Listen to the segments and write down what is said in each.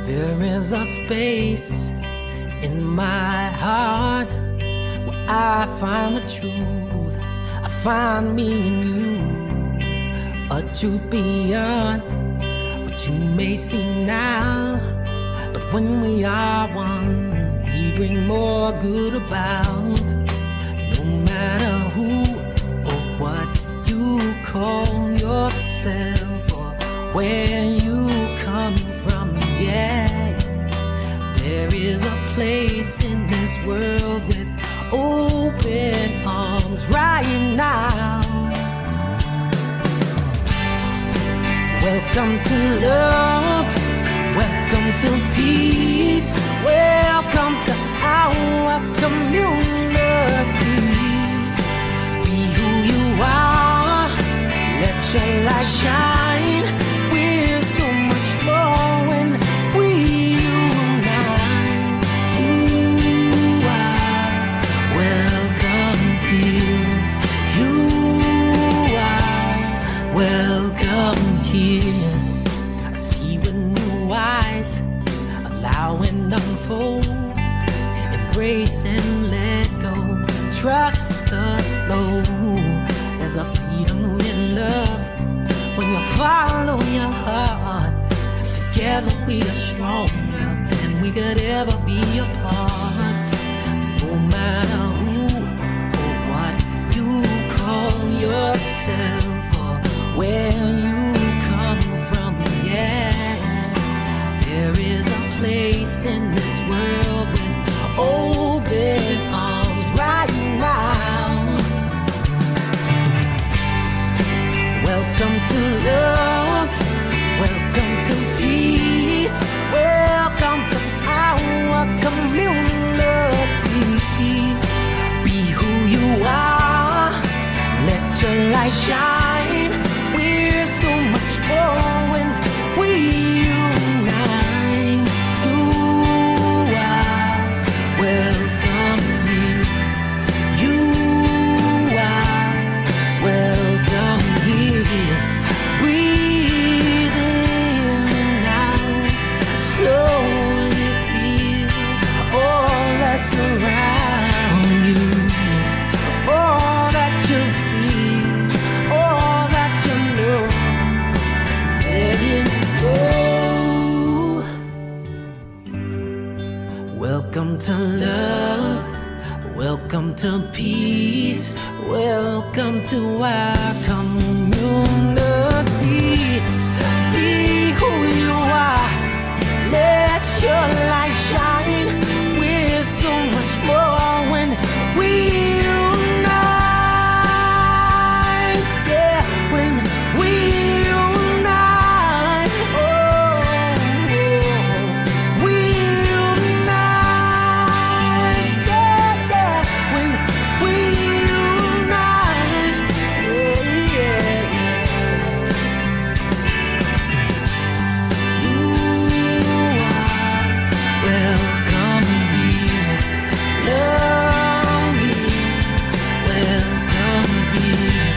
There is a space in my heart where I find the truth. I find me in you, a truth beyond what you may see now. But when we are one, we bring more good about. No matter who or what you call yourself or where you come from, yeah. There is a place in this world with open arms right now. Welcome to love, welcome to peace, welcome to our community. Be who you are, let your light shine. We're so much more when we unite. You are welcome here. You are welcome here. I see with new eyes, allow and unfold, embrace and let go, trust the flow. There's a freedom in love when you follow your heart. Together we are stronger than we could ever be apart. No matter who or what you call yourself or where you come from, yeah. There is a place in this world with open arms right now. Welcome to love, welcome to peace, welcome to our community. Be who you are, let your light shine. We're so much more when we unite. You are welcome here. You are welcome here. Breathe in and out, slowly feel all that's around you, all that you feel, all that you know. Let it go. Welcome to love, welcome to peace, welcome to our community. Be who you are, let your light shine. We're so much more when we unite, yeah, when we unite, oh, we unite, yeah, yeah, when we unite, yeah, yeah, you are welcome here. Love is welcome here.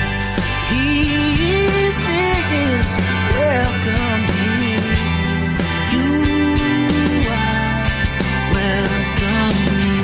Peace is welcome here. You are welcome here.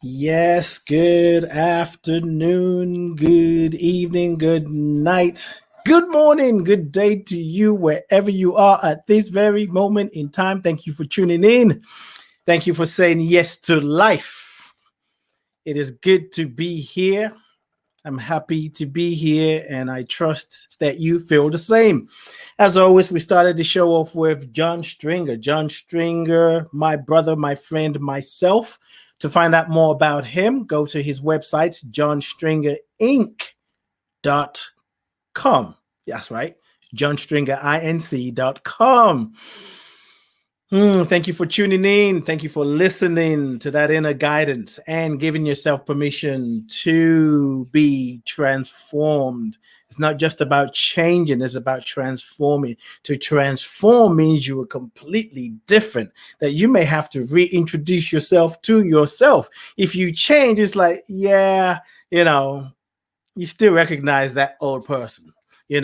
Yes, good afternoon, good evening, good night, good morning, good day to you wherever you are at this very moment in time. Thank you for tuning in. Thank you for saying yes to life. It is good to be here. I'm happy to be here, and I trust that you feel the same. As always, we started the show off with John Stringer. John Stringer, my brother, my friend, myself. To find out more about him, go to his website, johnstringerinc.com. That's right, johnstringerinc.com. Thank you for tuning in. Thank you for listening to that inner guidance and giving yourself permission to be transformed. It's not just about changing, it's about transforming. To transform means you are completely different, that you may have to reintroduce yourself to yourself. If you change, it's like, yeah, you still recognize that old person. It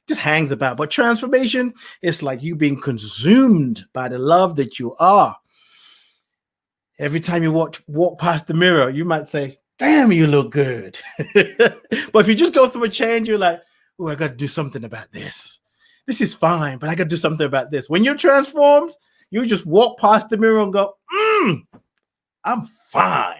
just hangs about. But transformation, it's like you being consumed by the love that you are. Every time you walk past the mirror, you might say, damn, you look good. But if you just go through a change, you're like, oh, I got to do something about this. This is fine, but I got to do something about this. When you're transformed, you just walk past the mirror and go, I'm fine.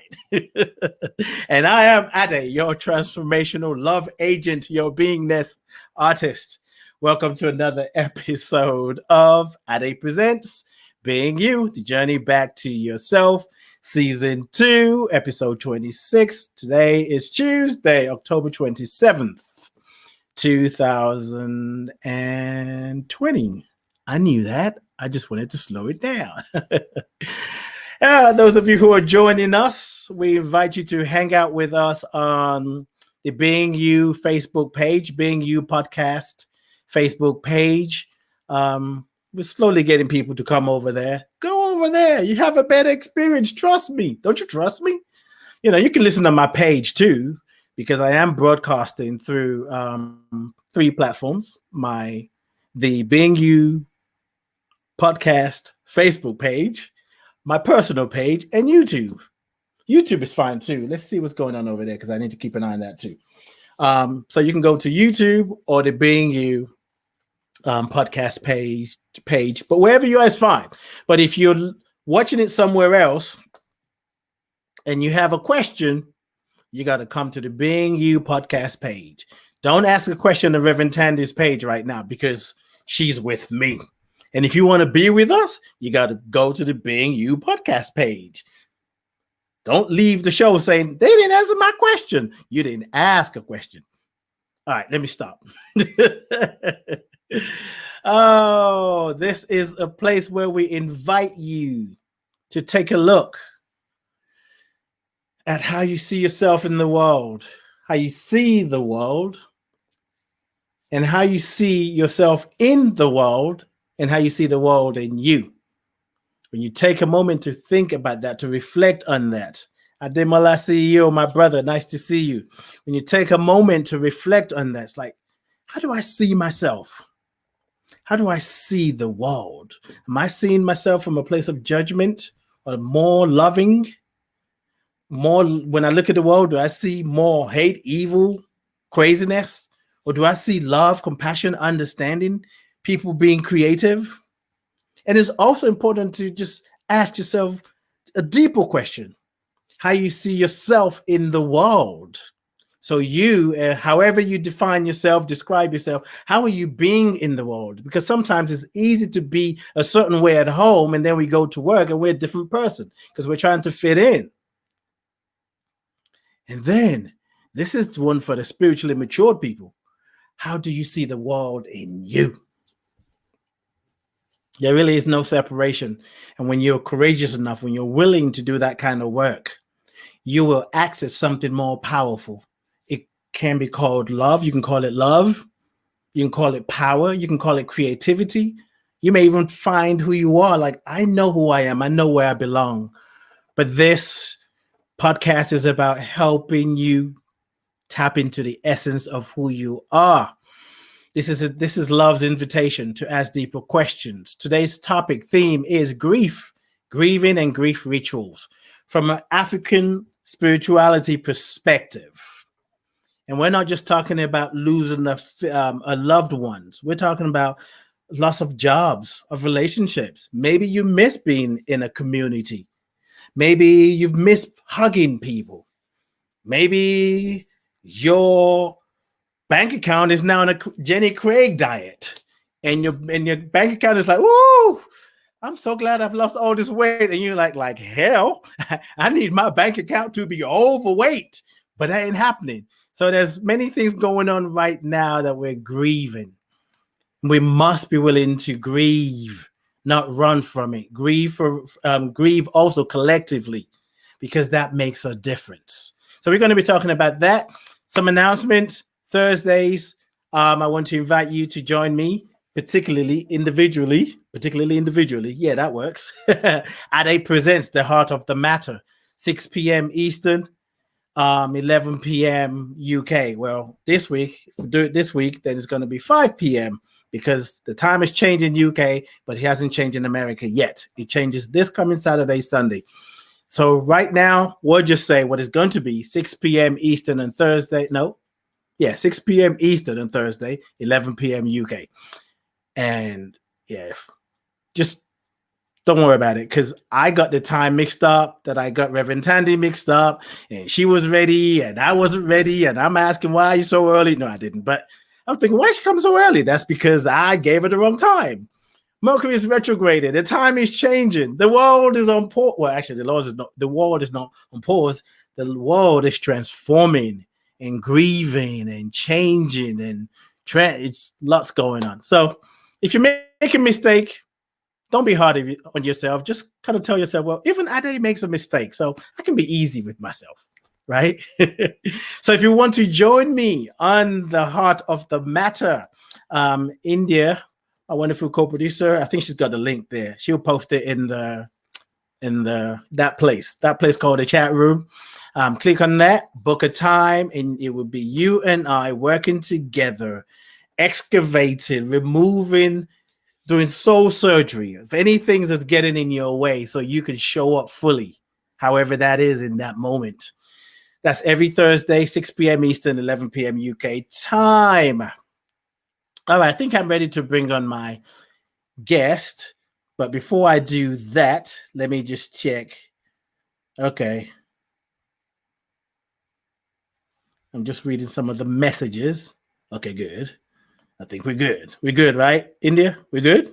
And I am Ade, your transformational love agent, your beingness artist. Welcome to another episode of Ade Presents Being You, the journey back to yourself, season 2, episode 26. Today is Tuesday, October 27th, 2020. I knew that. I just wanted to slow it down. Those of you who are joining us, we invite you to hang out with us on the Being You Facebook page, Being You Podcast Facebook page. We're slowly getting people to come over there. Go over there. You have a better experience. Trust me. Don't you trust me? You can listen to my page too, because I am broadcasting through 3 platforms. The Being You Podcast Facebook page, my personal page, and YouTube. YouTube is fine too. Let's see what's going on over there, because I need to keep an eye on that too. So you can go to YouTube or the Being You podcast page, but wherever you are is fine. But if you're watching it somewhere else and you have a question, you got to come to the Being You podcast page. Don't ask a question on Reverend Thandi's page right now, because she's with me. And if you want to be with us, you got to go to the Being You podcast page. Don't leave the show saying, they didn't answer my question. You didn't ask a question. All right, let me stop. Oh, this is a place where we invite you to take a look at how you see yourself in the world, how you see the world, and how you see yourself in the world, and how you see the world in you. When you take a moment to think about that, to reflect on that. Ademola CEO, my brother, nice to see you. When you take a moment to reflect on that, it's like, how do I see myself? How do I see the world? Am I seeing myself from a place of judgment, or more loving? More, when I look at the world, do I see more hate, evil, craziness? Or do I see love, compassion, understanding? People being creative? And it's also important to just ask yourself a deeper question: how you see yourself in the world. So you, however you define yourself, describe yourself, how are you being in the world? Because sometimes it's easy to be a certain way at home, and then we go to work and we're a different person because we're trying to fit in. And then this is one for the spiritually matured people. How do you see the world in you? There really is no separation. And when you're courageous enough, when you're willing to do that kind of work, you will access something more powerful. It can be called love. You can call it love. You can call it power. You can call it creativity. You may even find who you are. Like, I know who I am. I know where I belong. But this podcast is about helping you tap into the essence of who you are. This is love's invitation to ask deeper questions. Today's topic theme is grief, grieving, and grief rituals from an African spirituality perspective. And we're not just talking about losing a loved ones. We're talking about loss of jobs, of relationships. Maybe you miss being in a community. Maybe you've missed hugging people. Maybe your bank account is now on a Jenny Craig diet, and your bank account is like, "Woo! I'm so glad I've lost all this weight." And you're like hell, I need my bank account to be overweight, but that ain't happening. So there's many things going on right now that we're grieving. We must be willing to grieve, not run from it. Grieve also collectively, because that makes a difference. So we're going to be talking about that. Some announcements. Thursdays, I want to invite you to join me, particularly individually. Yeah, that works. Ade presents The Heart of the Matter, 6 p.m. Eastern, 11 p.m. UK. Well, this week, if we do it this week, then it's going to be 5 p.m. because the time has changed in UK, but it hasn't changed in America yet. It changes this coming Saturday, Sunday. So right now, we'll just say what it's going to be, 6 p.m. Eastern and Thursday. No, yeah, 6 p.m. Eastern and Thursday, 11 p.m. UK. And yeah, just don't worry about it, because I got the time mixed up, that I got Reverend Thandi mixed up, and she was ready, and I wasn't ready, and I'm asking, why are you so early? No, I didn't. But I'm thinking, why she come so early? That's because I gave her the wrong time. Mercury is retrograded. The time is changing. The world is on pause. Well, actually, the world is not on pause. The world is transforming and grieving and changing, and it's lots going on. So if you make a mistake, don't be hard on yourself. Just kind of tell yourself, well, even Ade makes a mistake, so I can be easy with myself, right? So if you want to join me on The Heart of the Matter, India, a wonderful co-producer, I think she's got the link there. She'll post it in that place called the chat room. Click on that, book a time, and it will be you and I working together, excavating, removing, doing soul surgery of anything that's getting in your way so you can show up fully, however that is in that moment. That's every Thursday, 6 p.m. Eastern, 11 p.m. UK time. All right, I think I'm ready to bring on my guest. But before I do that, let me just check. Okay. I'm just reading some of the messages. Okay, good. I think we're good. We're good, right? India, we're good?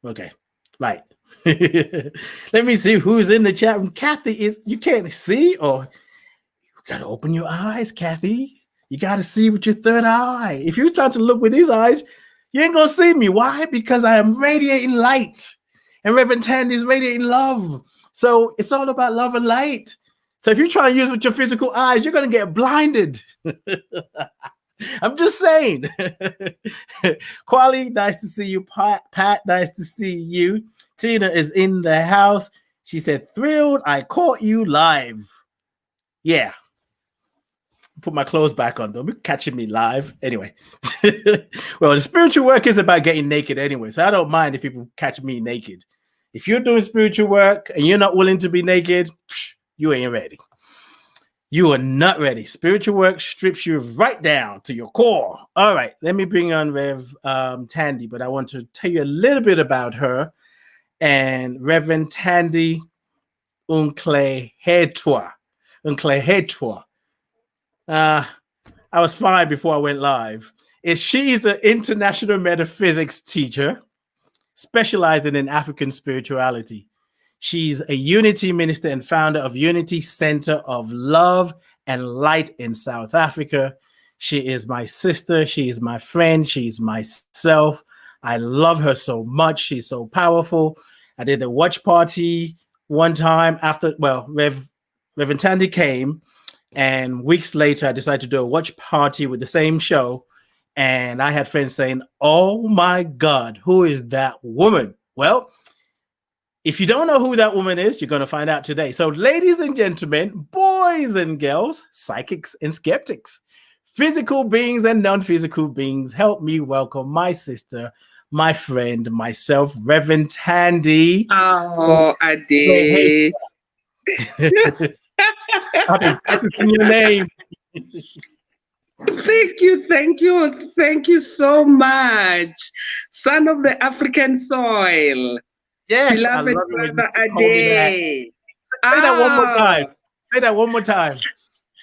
Okay, right. Let me see who's in the chat room. Kathy you can't see, or you got to open your eyes, Kathy. You got to see with your third eye. If you're trying to look with these eyes, you ain't going to see me. Why? Because I am radiating light, and Reverend Thandi is radiating love. So it's all about love and light. So if you try to use with your physical eyes, you're going to get blinded. I'm just saying. Quali, nice to see you. Pat, nice to see you. Tina is in the house. She said, thrilled I caught you live. Yeah. Put my clothes back on. Don't be catching me live. Anyway. Well, the spiritual work is about getting naked anyway. So I don't mind if people catch me naked. If you're doing spiritual work and you're not willing to be naked, you ain't ready. You are not ready. Spiritual work strips you right down to your core. All right, let me bring on Rev Thandi, but I want to tell you a little bit about her. And Reverend Thandi Nhlengetwa. I was fine before I went live. She's an international metaphysics teacher specializing in African spirituality. She's a Unity minister and founder of Unity Center of Love and Light in South Africa. She is my sister. She is my friend. She's myself. I love her so much. She's so powerful. I did a watch party one time after, Reverend Thandi came, and weeks later, I decided to do a watch party with the same show. And I had friends saying, oh my God, who is that woman? Well, if you don't know who that woman is, you're going to find out today. So ladies and gentlemen, boys and girls, psychics and skeptics, physical beings and non-physical beings, help me welcome my sister, my friend, myself, Reverend Thandi. Oh, Ade. Happy to your name. Thank you so much. Son of the African soil. Yes, beloved brother Ade. Say that one more time. Say that one more time.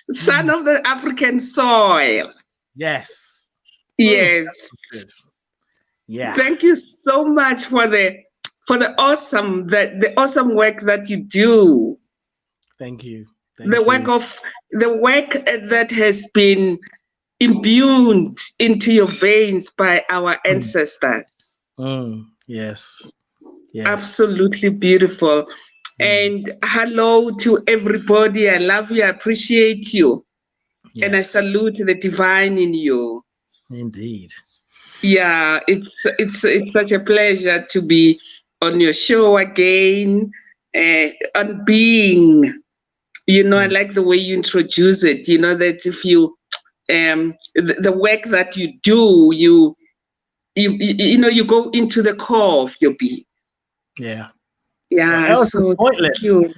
Son of the African soil. Yes. Yes. Yeah. Thank you so much for the awesome work that you do. Thank you. The work that has been imbued into your veins by our ancestors. Yes. Absolutely beautiful. And hello to everybody. I love you. I appreciate you. Yes. And I salute the divine in you. Indeed. Yeah, it's such a pleasure to be on your show again, on being. I like the way you introduce it. That if you, the work that you do, you go into the core of your being. Yeah. Yeah. So pointless. thank you.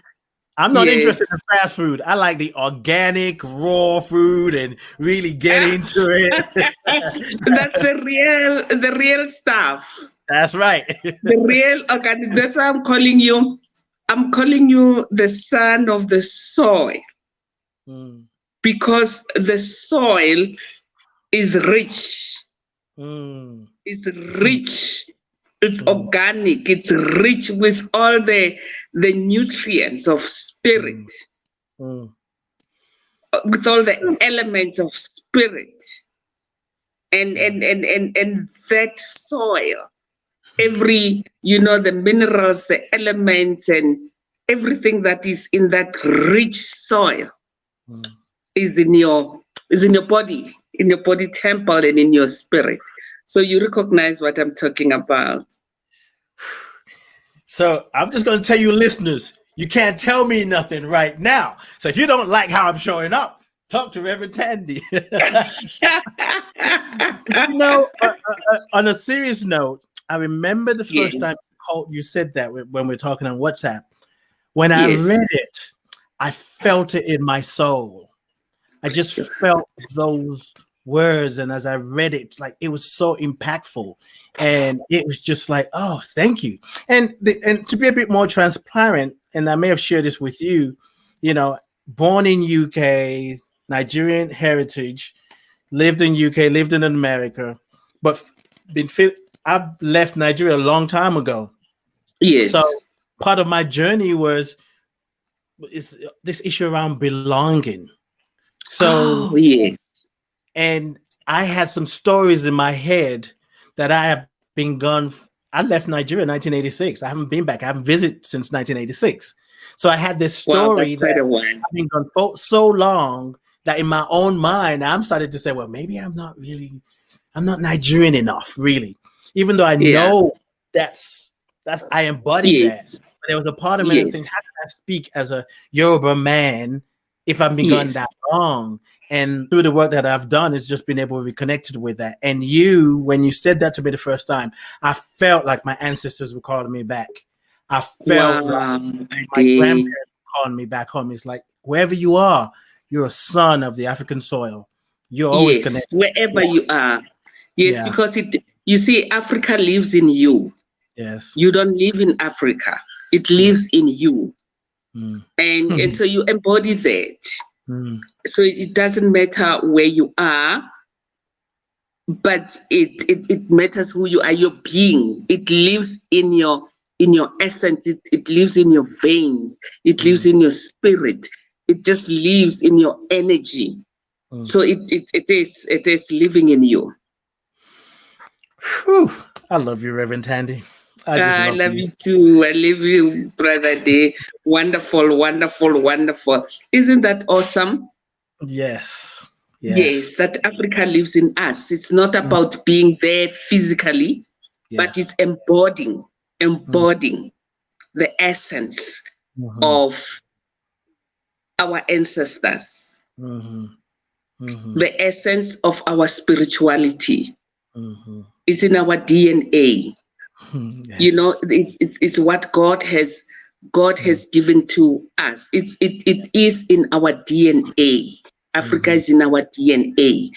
I'm not interested in fast food. I like the organic, raw food and really get into it. That's the real stuff. That's right. The real organic. That's why I'm calling you. I'm calling you the son of the soil. Because the soil is rich. It's rich. It's organic. It's rich with all the nutrients of spirit, with all the elements of spirit, and that soil, every the minerals, the elements, and everything that is in that rich soil is in your body, in your body temple, and in your spirit. So you recognize what I'm talking about. So I'm just going to tell you, listeners, you can't tell me nothing right now. So if you don't like how I'm showing up, talk to Reverend Thandi. On a serious note, I remember the first time you said that when we're talking on WhatsApp. When I read it, I felt it in my soul. I just felt those words, and as I read it, like it was so impactful, and it was just like, oh, thank you. And to be a bit more transparent, and I may have shared this with you, born in UK, Nigerian heritage, lived in UK, lived in America, but I've left Nigeria a long time ago. Yes. So part of my journey is this issue around belonging. So yes. And I had some stories in my head that I have been gone. I left Nigeria in 1986. I haven't been back. I haven't visited since 1986. So I had this story that I've been gone for so long that in my own mind, I'm starting to say, well, maybe I'm not Nigerian enough, really. Even though I know that's I embody that. But there was a part of me that thinks, how can I speak as a Yoruba man if I've been gone that long? And through the work that I've done, it's just been able to be connected with that. And when you said that to me the first time, I felt like my ancestors were calling me back. I felt like my grandparents were calling me back home. It's like, wherever you are, you're a son of the African soil. You're always connected. Wherever you are. Yes, because you see, Africa lives in you. Yes. You don't live in Africa. It lives in you. And so you embody that. So it doesn't matter where you are, but it matters who you are, your being. It lives in your essence. It lives in your veins. It lives in your spirit. It just lives in your energy. So it is living in you. Whew. I love you, Reverend Thandi. I love you too. I love you, Brother Day. Wonderful, wonderful, wonderful. Isn't that awesome? Yes. Yes, that Africa lives in us. It's not about being there physically, but it's embodying the essence of our ancestors, the essence of our spirituality. It's in our DNA. It's what God has given to us. It is in our DNA. Africa is in our DNA.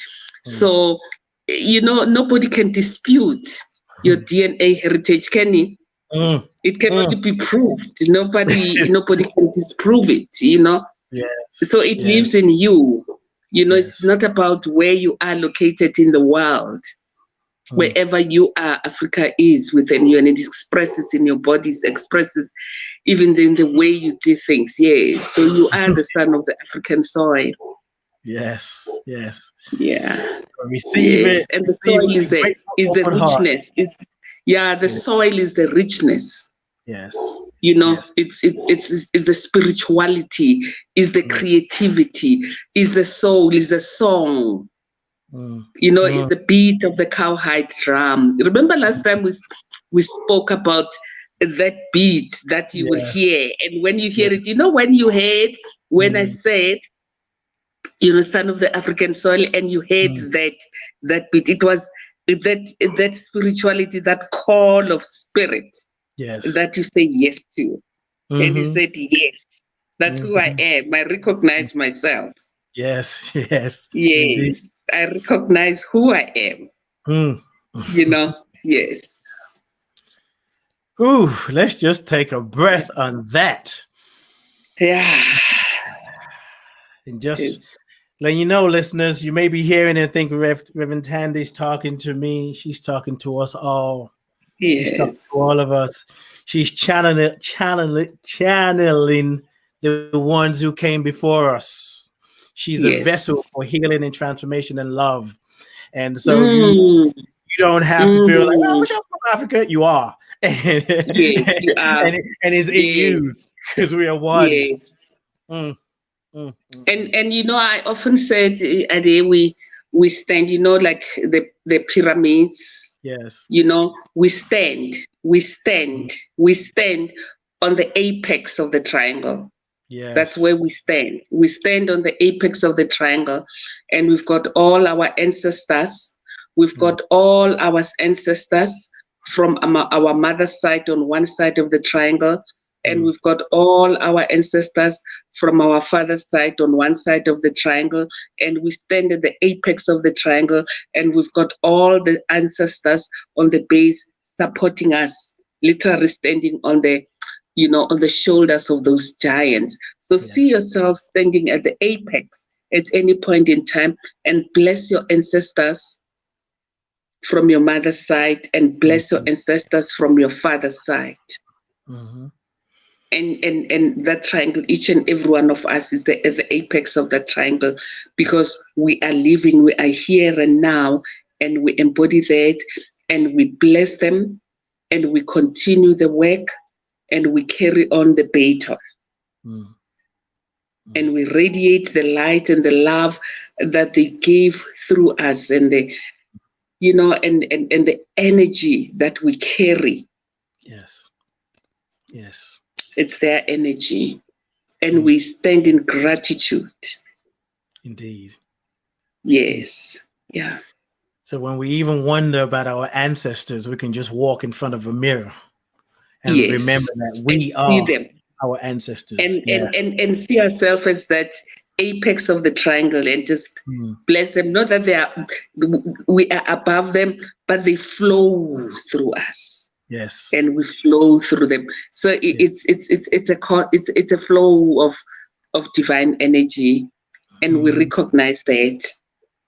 So nobody can dispute your DNA heritage, can he? It cannot be proved. Nobody can disprove it, So it lives in you. It's not about where you are located in the world. Wherever you are, Africa is within you, and it expresses in your bodies, expresses even in the way you do things. Yes, so you are the son of the African soil. Yes. Yes. Yeah. Receive Yes. it. And the Receive soil it is with the grateful, open heart. richness. The soil is the richness. Yes. You know, Yes. it's the spirituality, is the creativity, is the soul, is the song. You know, it's the beat of the cowhide drum. Remember last time we spoke about that beat that you will hear, and when you hear it, you know, when you heard when I said, you know, son of the African soil, and you heard that beat, it was that spirituality, that call of spirit, Yes. that you say yes to. And you said yes, that's who I am. I recognize myself. Yes. Yes. Indeed. Yes, I recognize who I am. You know, yes. Ooh, let's just take a breath on that. Yeah. And just let you know, listeners, you may be hearing and think Reverend Thandi's talking to me. She's talking to us all. She's talking to all of us. She's channeling the ones who came before us. She's a vessel for healing and transformation and love. And so you don't have to feel like, oh, I'm from Africa. You are. Yes, you are. And it's in you, because we are one. Yes. And you know, I often said, Ade, we stand, you know, like the pyramids. Yes. You know, we stand on the apex of the triangle. Yes. That's where we stand. We stand on the apex of the triangle, and we've got all our ancestors. We've got all our ancestors from our mother's side on one side of the triangle, and we've got all our ancestors from our father's side on one side of the triangle, and we stand at the apex of the triangle, and we've got all the ancestors on the base supporting us, literally standing on the, you know, on the shoulders of those giants. So see yourself standing at the apex at any point in time, and bless your ancestors from your mother's side, and bless your ancestors from your father's side. And that triangle, each and every one of us is at the apex of that triangle, because we are living, we are here and now, and we embody that, and we bless them, and we continue the work, and we carry on the baton. And we radiate the light and the love that they gave through us, and the, you know, and the energy that we carry. Yes. Yes. It's their energy. And we stand in gratitude. Indeed. Yes. Yeah. So when we even wonder about our ancestors, we can just walk in front of a mirror and remember that we are them. Our ancestors. And see ourselves as that apex of the triangle, and just bless them. Not that we are above them, but they flow through us. Yes. And we flow through them. So it's a flow of divine energy, and we recognize that.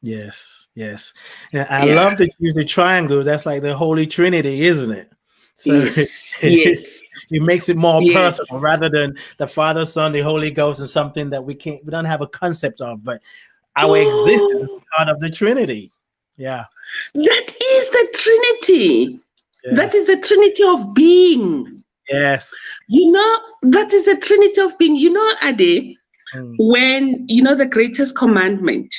Yes. Yes. And I love that you use the triangle. That's like the Holy Trinity, isn't it? So yes. It makes it more personal, rather than the Father, Son, the Holy Ghost, and something that we don't have a concept of, but our existence is part of the Trinity. Yeah. That is the Trinity. Yes. That is the Trinity of being. Yes. You know, that is the Trinity of being. You know, Ade, when, you know, the greatest commandment,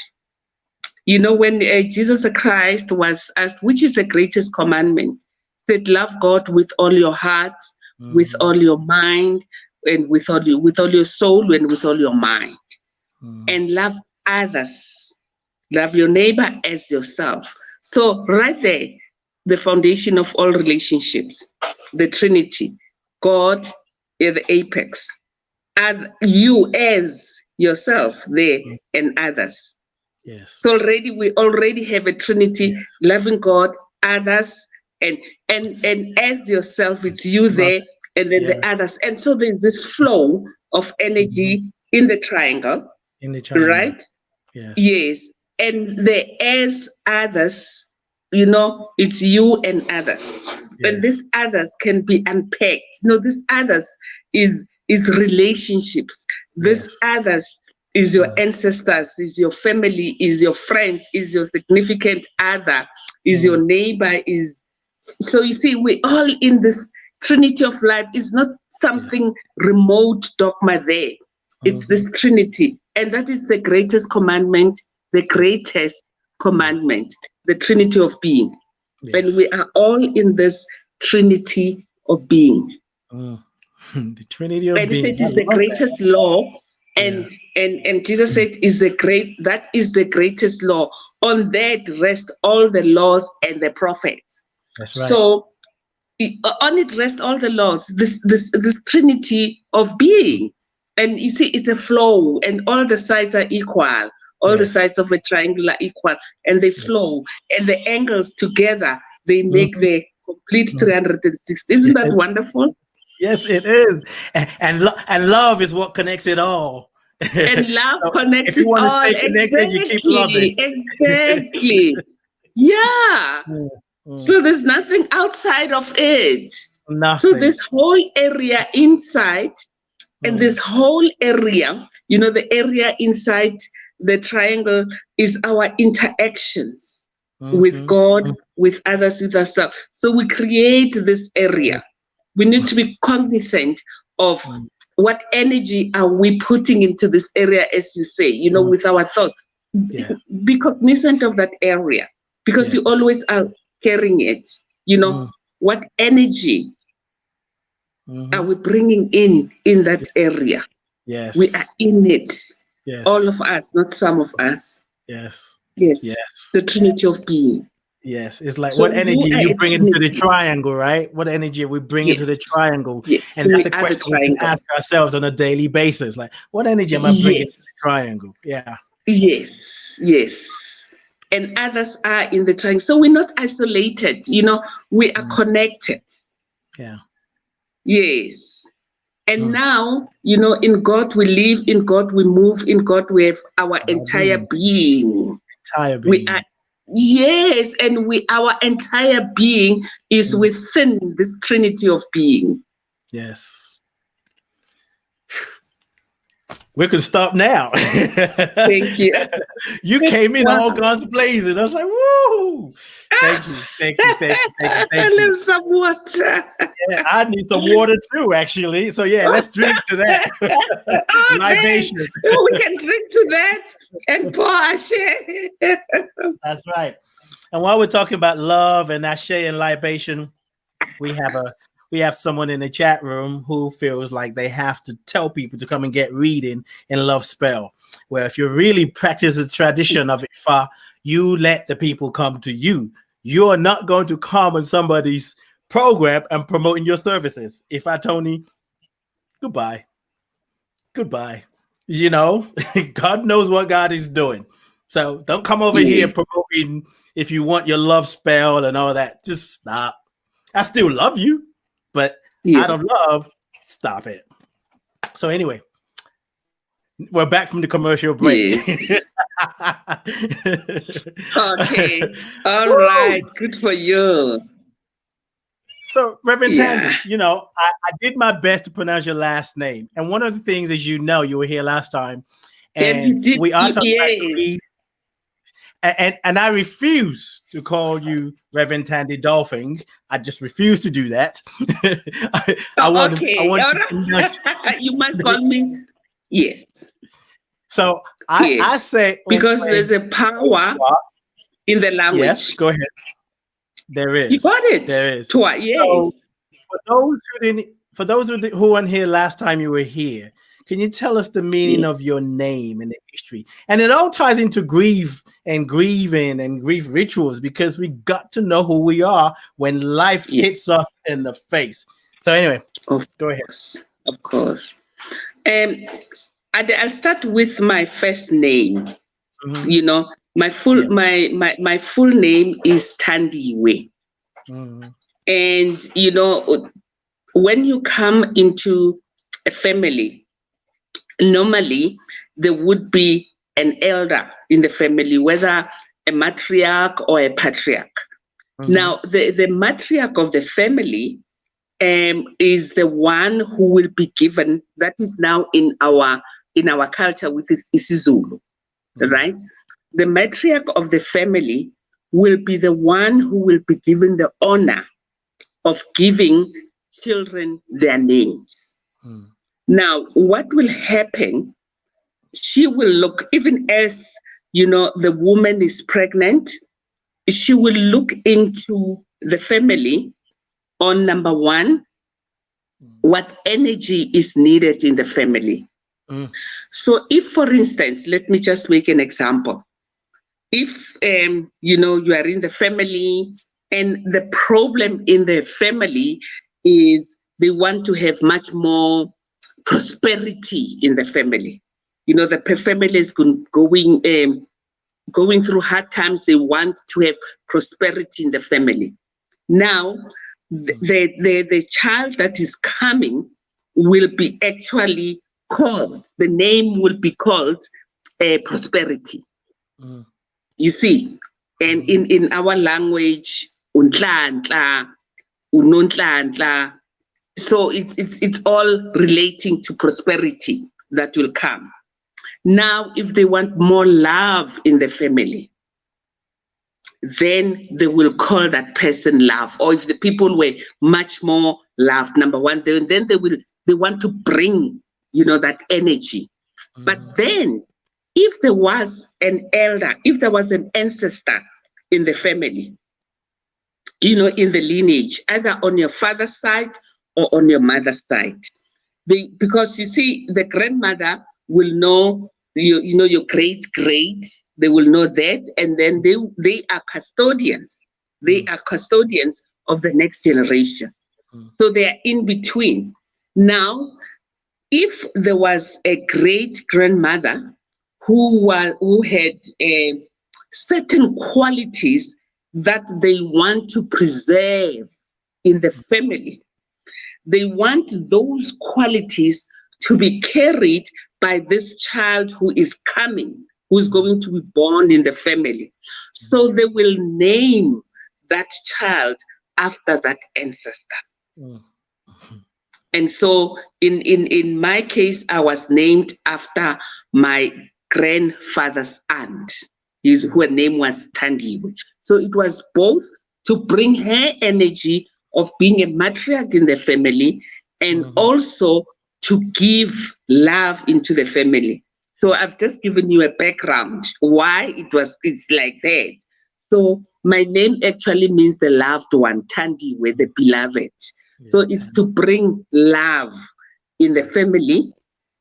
you know, when Jesus Christ was asked, which is the greatest commandment? Said, love God with all your heart, with all your mind, and with all your soul, and with all your mind. And love others. Love your neighbor as yourself. So right there, the foundation of all relationships, the Trinity, God is the apex, and you as yourself there, and others. Yes. So we already have a Trinity, loving God, others, and as yourself, it's you there, and then the others. And so there's this flow of energy in the triangle. In the triangle. Right? Yes. Yes. And the as others, you know, it's you and others. Yes. And this others can be unpacked. No, this others is relationships. This others is your ancestors, is your family, is your friends, is your significant other, is your neighbor, is so you see, we all in this trinity of life. Is not something remote dogma there. It's this trinity, and that is the greatest commandment, the trinity of being. And we are all in this trinity of being. The trinity of and being. It is the greatest law, and Jesus said that is the greatest law. On that rest all the laws and the prophets. That's right. So on it rest all the laws, this trinity of being. And you see, it's a flow, and all the sides are equal. All the sides of a triangle are equal, and they flow, and the angles together, they make the complete 360. Isn't that wonderful? Yes, it is. And love is what connects it all. And love so connects if you want it to all. stay connected, you keep loving. Exactly. Yeah. So there's nothing outside of it. Nothing. So this whole area inside, and this whole area, the area inside the triangle is our interactions with God, with others, with ourselves. So we create this area. We need to be cognizant of what energy are we putting into this area, as you say, with our thoughts. Be cognizant of that area, because you always are carrying it. What energy are we bringing in that area? Yes. We are in it. Yes. All of us, not some of us. Yes. Yes. The trinity of being. Yes. It's like, so what energy you bring into the triangle, right? What energy we bring into the triangle? Yes. And that's a question we can ask ourselves on a daily basis. Like, what energy am I bringing to the triangle? Yeah. Yes. And others are in the triangle. So we're not isolated, we are connected. Yeah. Yes. And now, in God we live, in God we move, in God we have our entire being. We are, and our entire being is within this trinity of being. Yes. We can stop now. Thank you. You came in all guns blazing. I was like, woo! Thank you. I love some water. Yeah, I need some water too, actually. So let's drink to that. Libation. We can drink to that and pour ashe. That's right. And while we're talking about love and ashe and libation, we have someone in the chat room who feels like they have to tell people to come and get reading in Love Spell, where if you really practice the tradition of Ifa, you let the people come to you. You're not going to come on somebody's program and promoting your services. Ifa Tony, goodbye. God knows what God is doing. So don't come over here promoting if you want your love spell and all that. Just stop. I still love you. But out of love, stop it. So anyway, we're back from the commercial break. Yes. Okay. All right. Good for you. So, Reverend Thandi, I did my best to pronounce your last name. And one of the things is, you were here last time. And we are talking about grief. And I refuse to call you Reverend Thandi Dolphin. I just refuse to do that. You must call me. Yes. So I say, because there's a power in the language. Yes, go ahead. There is. You got it. There is. Yes. So for those who weren't here last time you were here, can you tell us the meaning of your name and the history? And it all ties into grief and grieving and grief rituals, because we got to know who we are when life hits us in the face. So anyway, go ahead. Of course. I'll start with my first name. My full my full name is Thandi Nhlengetwa. And when you come into a family, normally there would be an elder in the family, whether a matriarch or a patriarch. Now, the matriarch of the family is the one who will be given, that is now in our in our culture with isiZulu, right? The matriarch of the family will be the one who will be given the honor of giving children their names. Now, what will happen? She will look, even as, the woman is pregnant, she will look into the family on, number one, what energy is needed in the family. So if, for instance, let me just make an example. If, you are in the family and the problem in the family is they want to have much more prosperity in the family. The family is going through hard times. They want to have prosperity in the family. Now, the child that is coming will be actually called, the name will be called prosperity. You see, and in our language, unhlanhla, unonhlanhla, so it's all relating to prosperity that will come. Now, if they want more love in the family, then they will call that person love. Or if the people were much more loved, number one, then they want to bring, that energy. But then, if there was an elder, if there was an ancestor in the family, in the lineage, either on your father's side or on your mother's side, because you see, the grandmother will know, your great, they will know that, and then they are custodians. They are custodians of the next generation. So they are in between. Now, if there was a great grandmother who had certain qualities that they want to preserve in the family, they want those qualities to be carried by this child who is coming, who's going to be born in the family. So they will name that child after that ancestor. And so in my case, I was named after my grandfather's aunt. Her name was Thandi. So it was both to bring her energy of being a matriarch in the family and also to give love into the family. So I've just given you a background why it's like that. So my name actually means the loved one, Thandi, the beloved. So it's to bring love in the family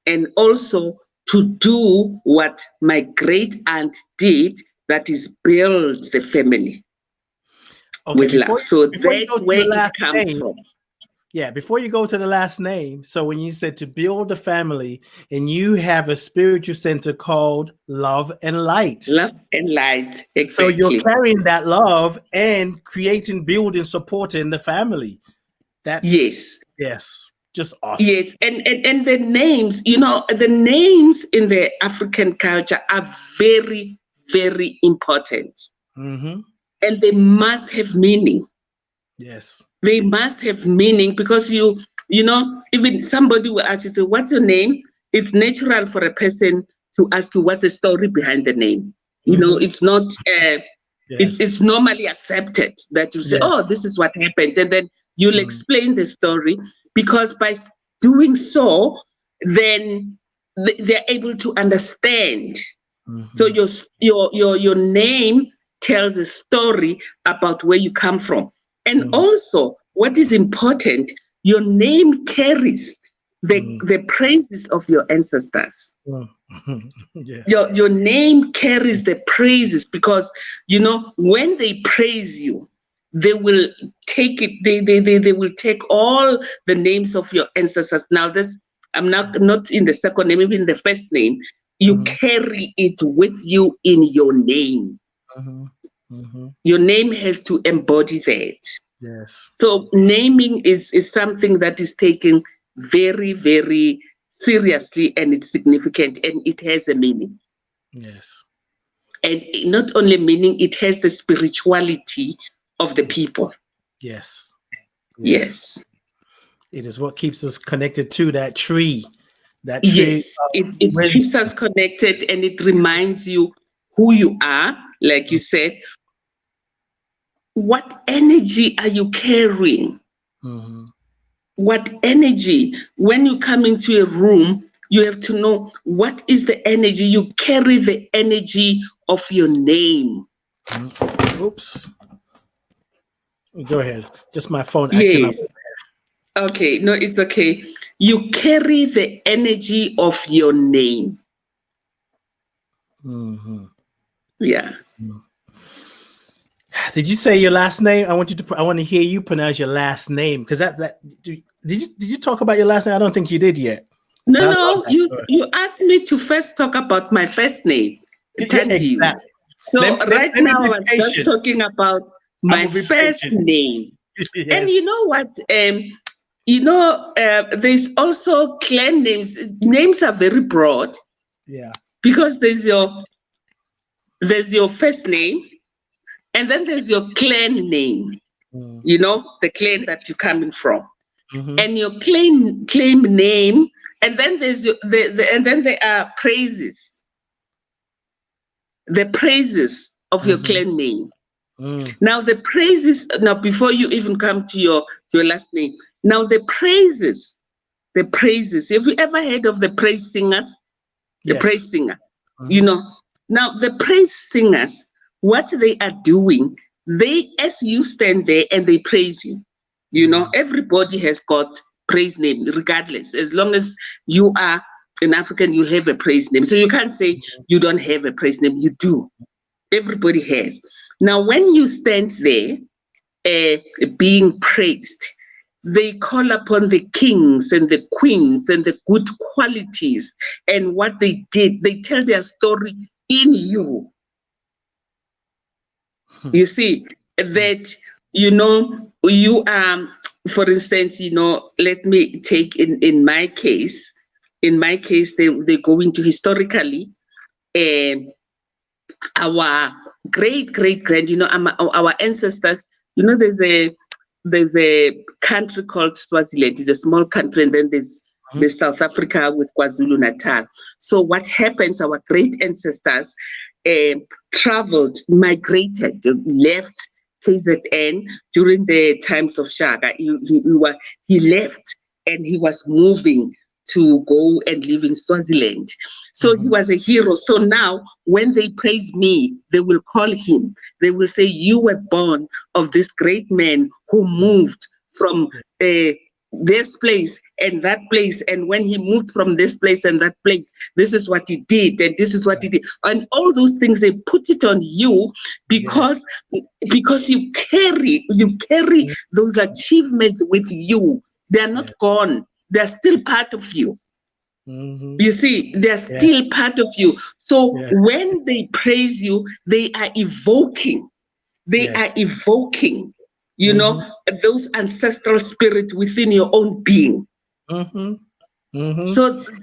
and also to do what my great aunt did, that is build the family with love. So that's where it comes from. Yeah, before you go to the last name, so when you said to build the family, and you have a spiritual center called Love and Light. Love and Light, exactly. So you're carrying that love and creating, building, supporting the family. That's yes, just awesome. Yes, and the names, the names in the African culture are very, very important. And they must have meaning. Yes. They must have meaning, because even somebody will ask you, so what's your name? It's natural for a person to ask you what's the story behind the name. It's not, it's normally accepted that you say, oh, this is what happened. And then you'll explain the story, because by doing so, then they're able to understand. So your name tells a story about where you come from. And also, what is important, your name carries the praises of your ancestors. Your name carries the praises, because, when they praise you, they will take it, they will take all the names of your ancestors. Now, I'm not in the second name, even in the first name, you carry it with you in your name. Your name has to embody that. Yes. So naming is something that is taken very, very seriously, and it's significant, and it has a meaning. Yes. And not only meaning, it has the spirituality of the people. Yes. Yes. It is what keeps us connected to that tree That tree. Yes, it keeps us connected, and it reminds you who you are. Like you said, what energy are you carrying? Mm-hmm. What energy? When you come into a room, you have to know what is the energy. You carry the energy of your name. Oops. Go ahead. Just my phone acting up. Yes. Okay. No, it's okay. You carry the energy of your name. Mm-hmm. Yeah. Did you say your last name? I want to hear you pronounce your last name, because did you talk about your last name? I don't think you did yet. No. You asked me to first talk about my first name, Thandi. Exactly. So right now I was just talking about my first name. Yes. And you know what? There's also clan names. Names are very broad. Yeah. Because there's your first name, and then there's your clan name. Mm. You know, the clan that you're coming from, Mm-hmm. and your claim name, and then there's and then there are praises. The praises of your clan name. Mm. Now the praises. Now before you even come to your last name. Now the praises. Have you ever heard of the praise singers? The Yes. praise singer. You know. Now the praise singers, what they are doing, as you stand there and they praise you. You know, everybody has got praise name, regardless. As long as you are an African, you have a praise name. So you can't say you don't have a praise name. You do. Everybody has. Now, when you stand there being praised, they call upon the kings and the queens and the good qualities and what they did. They tell their story in you. You see, that, you are, for instance, let me take in my case, they go into historically, our great-great-grand, our ancestors, there's a country called Swaziland. It's a small country, and then there's South Africa with KwaZulu-Natal. So what happens, our great ancestors traveled, migrated, left KZN during the times of Shaka. He left and he was moving to go and live in Swaziland. So he was a hero. So now when they praise me, they will call him. They will say, you were born of this great man who moved from this place and that place. And when he moved from this place and that place, this is what he did. And this is what he did. And all those things, they put it on you because you carry those achievements with you. They're not gone. They're still part of you. You see, they're still part of you. So when they praise you, they are evoking. Those ancestral spirits within your own being. So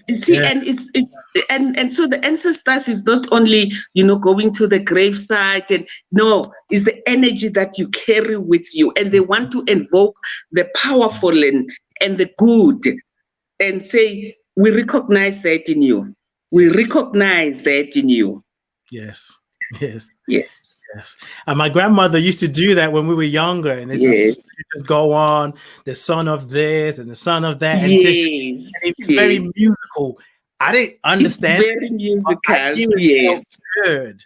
you see, and it's and so the ancestors is not only going to the gravesite, and no, it's the energy that you carry with you, and they want to invoke the powerful and the good, and say, we recognize that in you. We recognize that in you. Yes. And my grandmother used to do that when we were younger, and it's just go on, the son of this and the son of that, and it's very musical. I didn't understand. It's very musical. It good.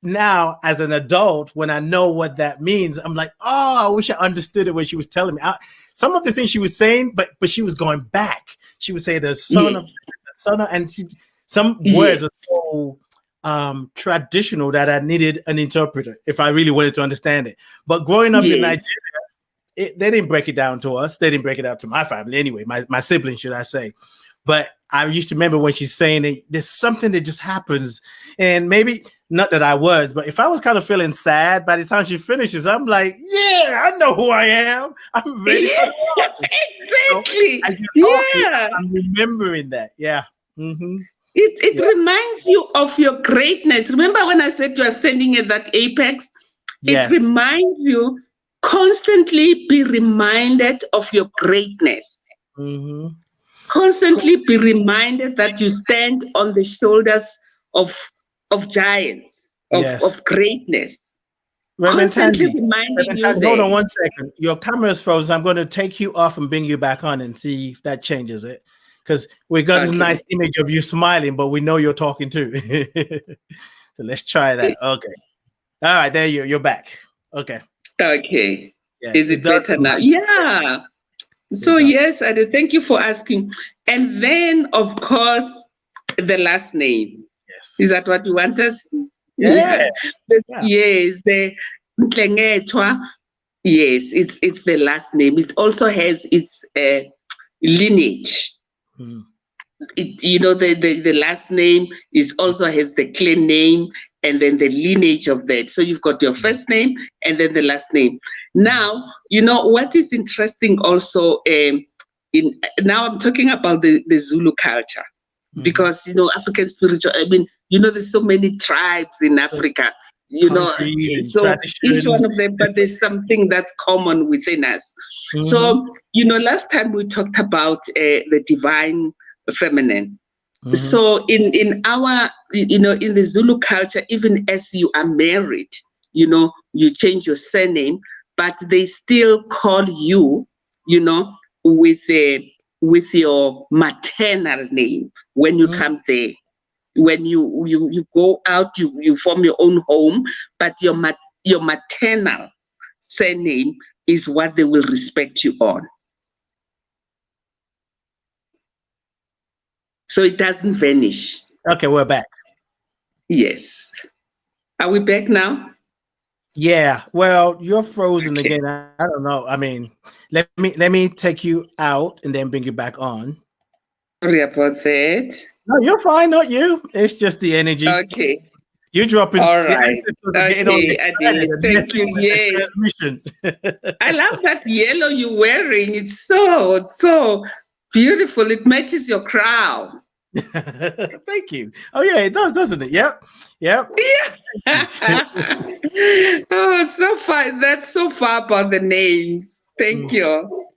Now, as an adult, when I know what that means, I'm like, oh, I wish I understood it when she was telling me. Some of the things she was saying, but she was going back. She would say the son of, and some words are so traditional that I needed an interpreter if I really wanted to understand it. But growing up in Nigeria, they didn't break it down to us. They didn't break it out to my family anyway, my siblings, should I say. But I used to remember when she's saying it, there's something that just happens. And maybe not that I was, but if I was kind of feeling sad by the time she finishes, I'm like, yeah, I know who I am. I'm ready. Exactly. I'm remembering that. Yeah. It reminds you of your greatness. Remember when I said you are standing at that apex? It reminds you, constantly be reminded of your greatness. constantly be reminded that you stand on the shoulders of giants, of greatness. Reverend Constantly Thandi, reminding you hold on that. 1 second. Your camera is frozen. I'm going to take you off and bring you back on and see if that changes it. Because we got this nice image of you smiling, but we know you're talking too. So let's try that. Okay. All right, there you're back. Okay. Okay. Yes, Is it better now? Yeah. So yes, Ade, thank you for asking. And then, of course, the last name. Yes. Is that what you want us? Yeah. Yes, the Nhlengetwa. Yes, it's the last name. It also has its lineage. The last name is also has the clan name and then the lineage of that. So you've got your first name and then the last name. Now, what is interesting also, now I'm talking about the Zulu culture, because, African spiritual, there's so many tribes in Africa, so each one of them, but there's something that's common within us. So, last time we talked about the divine feminine. So in our, in the Zulu culture, even as you are married, you change your surname, but they still call you, with your maternal name when you come there. When you go out, you form your own home, but your maternal surname is what they will respect you on. So it doesn't vanish. Okay, we're back. Yes. Are we back now? Yeah. Well, you're frozen again. I don't know. I mean, let me take you out and then bring you back on. Sorry about that. No, you're fine. Not you. It's just the energy. Okay. You're dropping. All right. Okay, I did. Thank you. Yes. I love that yellow you're wearing. It's so beautiful. It matches your crown. Thank you. Oh yeah, it does, doesn't it? Yep. Yeah. Oh, so far. That's so far about the names. Thank you.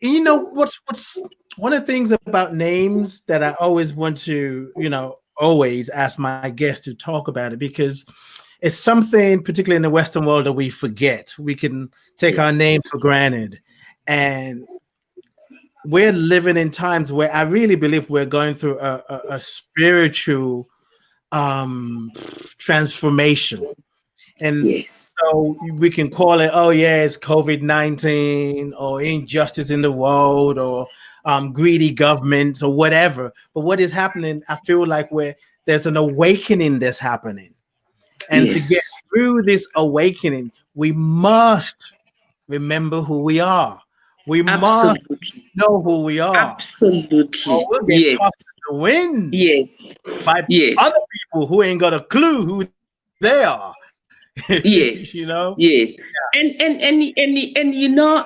What's one of the things about names that I always want to, always ask my guests to talk about it, because it's something, particularly in the Western world, that we forget. We can take our name for granted, and we're living in times where I really believe we're going through a spiritual transformation. And so we can call it, it's COVID-19 or injustice in the world or greedy governments or whatever. But what is happening, I feel like there's an awakening that's happening. And to get through this awakening, we must remember who we are. We must know who we are. Absolutely. Or we'll get tossed in the wind. By other people who ain't got a clue who they are. Yes. Yes. Yeah. And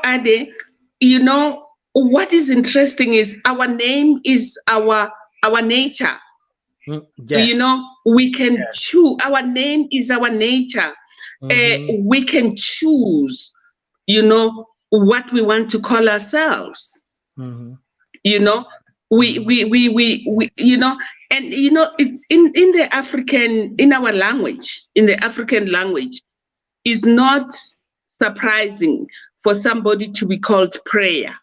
Ade, what is interesting is our name is our nature. Yes. We can choose. Our name is our nature. We can choose, what we want to call ourselves. We and it's in the African, in our language, in the African language, is not surprising for somebody to be called prayer,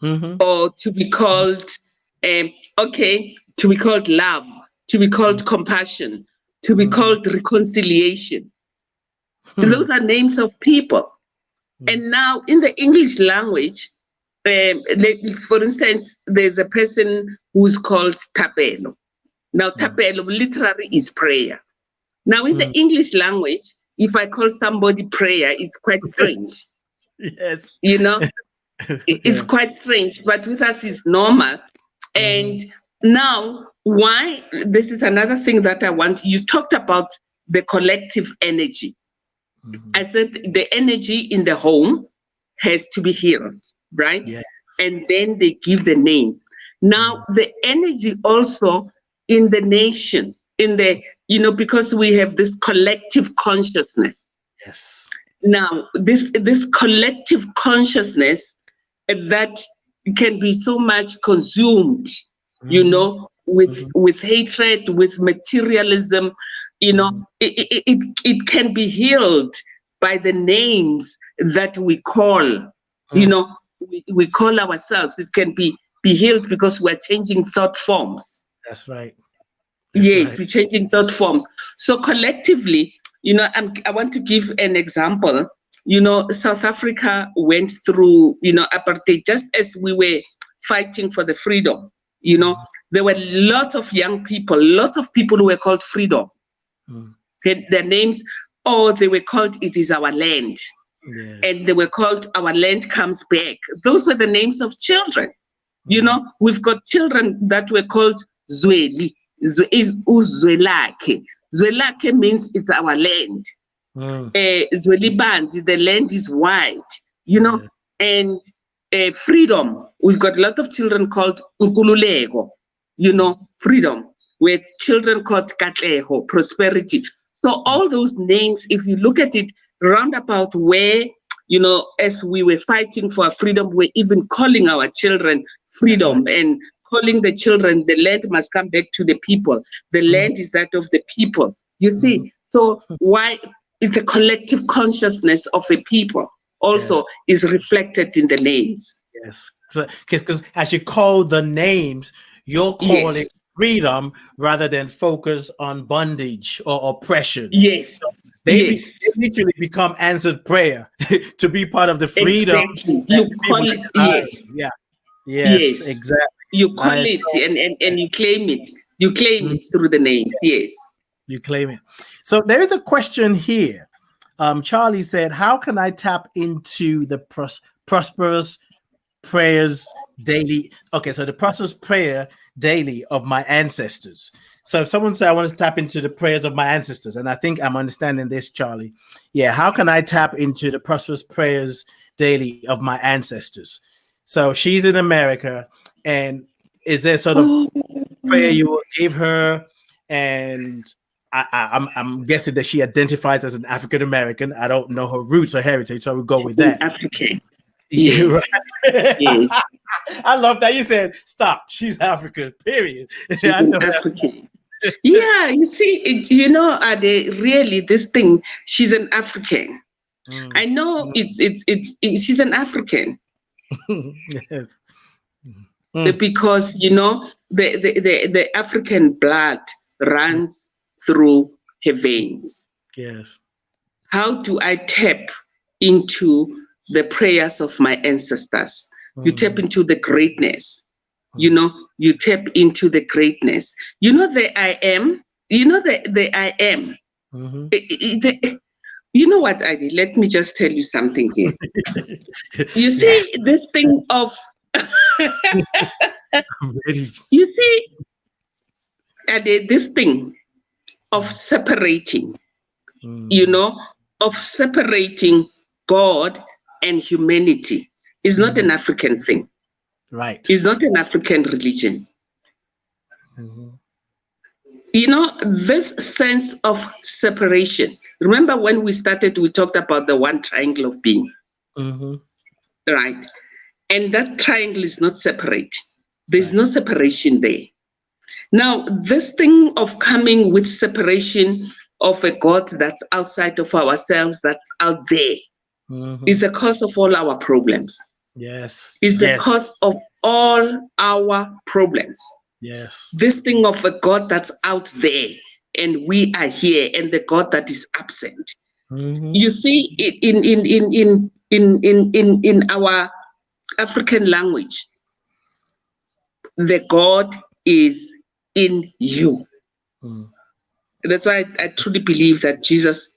or to be called to be called love, to be called compassion, to be called reconciliation. Those are names of people. And now in the English language, for instance, there's a person who's called Tapelo. Now, Tapelo literally is prayer. Now, in the English language, if I call somebody prayer, it's quite strange. Yes. It's quite strange, but with us it's normal. And now, why? This is another thing that I want. You talked about the collective energy. I said the energy in the home has to be healed, right? Yes. And then they give the name. Now, the energy also in the nation, in the, because we have this collective consciousness. Yes. Now, this collective consciousness that can be so much consumed, you know, with hatred, with materialism. You know, it can be healed by the names that we call, you know, we call ourselves. It can be healed because we're changing thought forms. That's right. Yes, we're changing thought forms. So collectively, you know, I want to give an example. You know, South Africa went through, you know, apartheid just as we were fighting for the freedom. You know, there were lots of young people, lots of people who were called freedom. Their names, or they were called It Is Our Land. Yes. And they were called Our Land Comes Back. Those were the names of children. You know, we've got children that were called Zweli. Zwelake. Zwelake means it's our land. Zweli Banzi, the land is wide. You know, and freedom. We've got a lot of children called Nkululeko. You know, freedom. With children called Katleho, prosperity. So all those names, if you look at it, roundabout where, you know, as we were fighting for freedom, we're even calling our children freedom and calling the children, the land must come back to the people. The land is that of the people. You see, so why it's a collective consciousness of a people also is reflected in the names. Yes, because as you call the names, you're calling freedom rather than focus on bondage or oppression. Yes. So they literally become answered prayer to be part of the freedom. Exactly. You call it, Yes, exactly. You call it and you claim it. You claim it through the names. Yes. You claim it. So there is a question here. Charlie said, how can I tap into the prosperous prayers daily? Okay, so the prosperous prayer daily of my ancestors. So if someone said I want to tap into the prayers of my ancestors, and I think I'm understanding this, Charlie. Yeah, how can I tap into the prosperous prayers daily of my ancestors? So she's in America, and is there sort of prayer you will give her? And I'm guessing that she identifies as an African American. I don't know her roots or heritage, so we'll go with that. African. Yeah, Yes. right. Yes. I love that you said, stop, she's African, period. She's African. Yeah, you see, you know, really this thing, she's an African. I know she's an African. Yes. Because, you know, the African blood runs through her veins. Yes. How do I tap into the prayers of my ancestors? You tap into the greatness. You know, you tap into the greatness. You know, the I am. You know, the I am. You know what I did? Let me just tell you something here. You see, this thing of you see, this thing of separating, you know, of separating God and humanity is not an African thing. Right. It's not an African religion. You know, this sense of separation. Remember when we started, we talked about the one triangle of being. Right. And that triangle is not separate. There's no separation there. Now, this thing of coming with separation of a God that's outside of ourselves, that's out there, is the cause of all our problems. Yes. Is the cause of all our problems. Yes. This thing of a God that's out there and we are here, and the God that is absent. You see, in our African language, the God is in you. That's why I truly believe that Jesus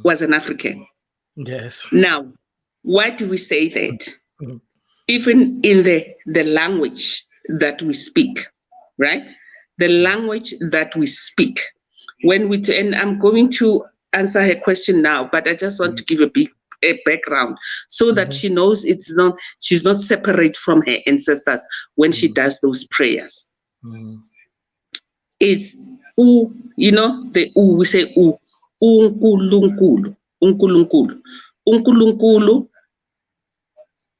was an African. Yes. Now, why do we say that? Even in the language that we speak, right? The language that we speak. And I'm going to answer her question now, but I just want to give a background so that she knows she's not separate from her ancestors when she does those prayers. It's you know, we say unkulunkulu, unkulunkulu. Unkulunkulu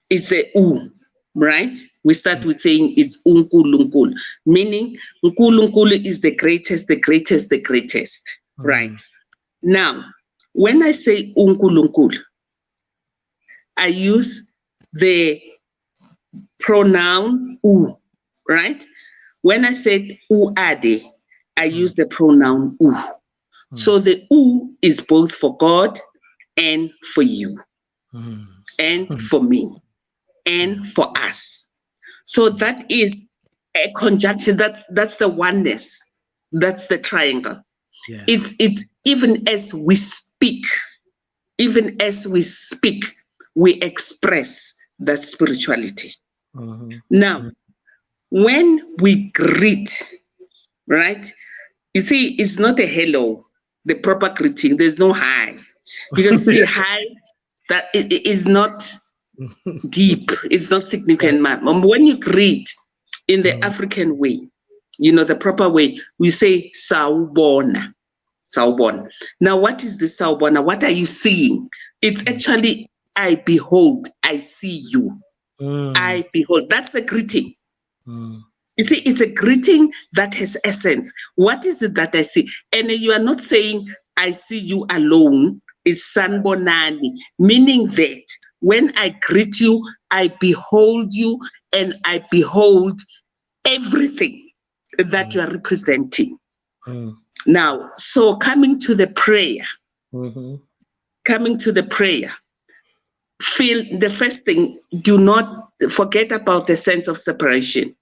is the right? we start with saying it's unkulunkulu, meaning unkulunkulu is the greatest, the greatest, the greatest, right? Now, when I say unkulunkulu, I use the pronoun u, right? When I said uade, I use the pronoun u. So the u is both for God and for you, and for me, and for us. So that is a conjunction. That's the oneness. That's the triangle. Yes. It's even as we speak, we express that spirituality. Now, when we greet, right? You see, it's not a hello, the proper greeting. There's no hi, because see, hi, that it is not deep. It's not significant. When you greet in the African way, the proper way, we say sawubona. Sawubona. Now, what is the sawubona? What are you seeing? It's actually I behold, I see you. I behold. That's the greeting. You see, it's a greeting that has essence. What is it that I see? And you are not saying, I see you alone. It's sanbonani, meaning that when I greet you, I behold you, and I behold everything that you are representing. Now, so coming to the prayer, feel the first thing, do not forget about the sense of separation.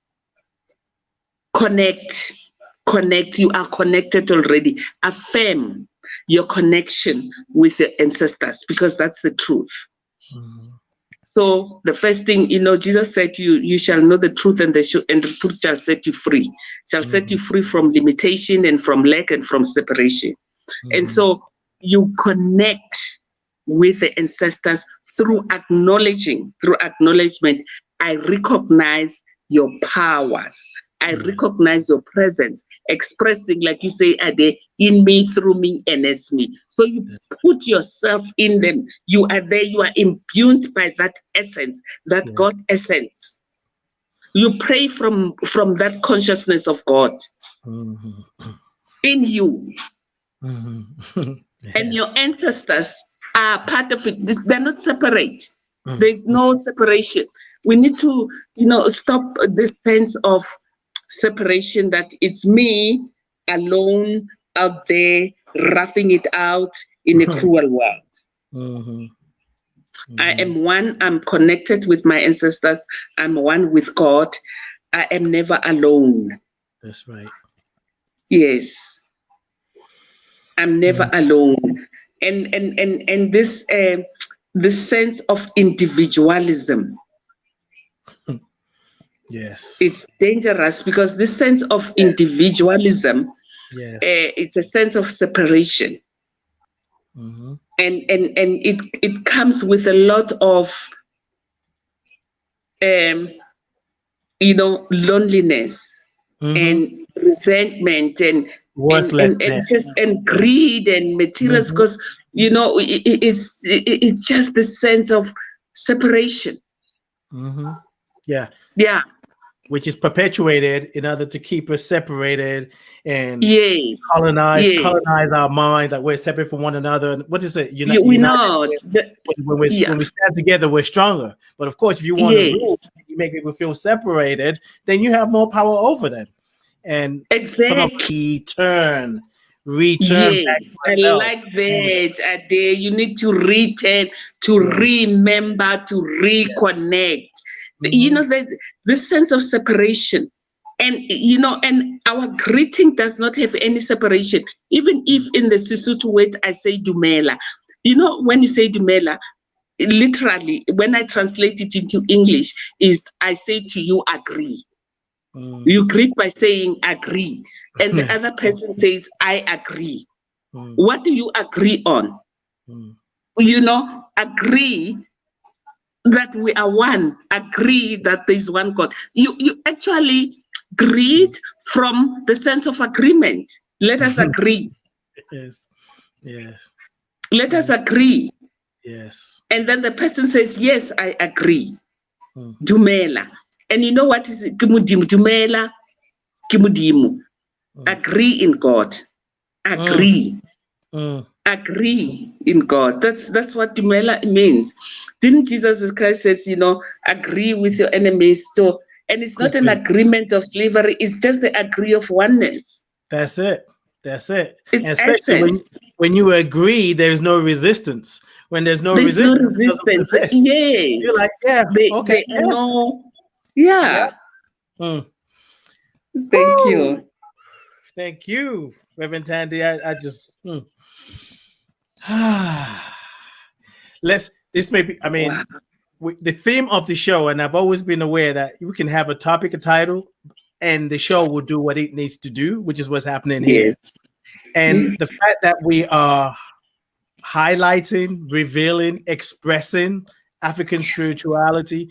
Connect, you are connected already. Affirm your connection with your ancestors, because that's the truth. So the first thing, Jesus said to you, you shall know the truth, and the truth shall set you free. Shall set you free from limitation and from lack and from separation. And so you connect with the ancestors through acknowledgement. I recognize your powers. I recognize your presence, expressing, like you say, Ade, in me, through me, and as me. So you put yourself in them. You are there. You are imbued by that essence, that God essence. You pray from that consciousness of God in you. And your ancestors are part of it. They're not separate. There's no separation. We need to, stop this sense of separation, that it's me alone out there roughing it out in a cruel world. I am one. I'm connected with my ancestors. I'm one with God. I am never alone. That's right. Yes, I'm never alone. And this sense of individualism. Yes, it's dangerous, because this sense of individualism, it's a sense of separation, and it comes with a lot of loneliness and resentment and greed and materials, because it's just the sense of separation. Yeah. Which is perpetuated in order to keep us separated and colonize our mind, that we're separate from one another. And what is it? When we stand together, we're stronger. But of course, if you want to rule, you make people feel separated, then you have more power over them. And exactly return. Yes, I like that. You need to return, to remember, to reconnect. There's this sense of separation, and and our greeting does not have any separation. Even if in the Sesotho word I say dumela, when you say dumela, literally when I translate it into English is I say to you agree. You greet by saying agree, and the other person says I agree. What do you agree on? Agree that we are one, agree that there is one God. You actually greet from the sense of agreement. Let us agree. Yes. Let us agree. Yes. And then the person says, yes, I agree. Dumela. And you know what is it? Dumela, agree in God. Agree. Agree in God. That's what dumela means. Didn't Jesus Christ says, you know, agree with your enemies? So, and it's not an agreement of slavery, it's just the agree of oneness. That's it. It's and especially when you agree, there's no resistance. When there's no resistance, yes. You're like, yeah, okay. Yeah. Thank you. Thank you, Reverend Thandi. I just this may be, I mean, the theme of the show, and I've always been aware that we can have a topic, a title, and the show will do what it needs to do, which is what's happening here. And the fact that we are highlighting, revealing, expressing African spirituality,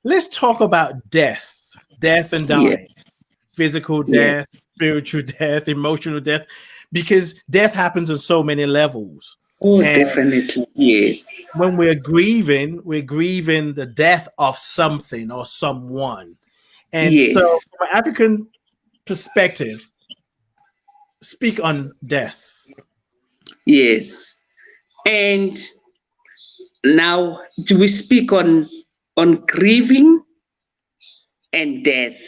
let's talk about death and dying, physical death, spiritual death, emotional death, because death happens on so many levels. Oh, and definitely, yes. When we're grieving the death of something or someone. And so from an African perspective, speak on death. Yes. And now do we speak on grieving and death?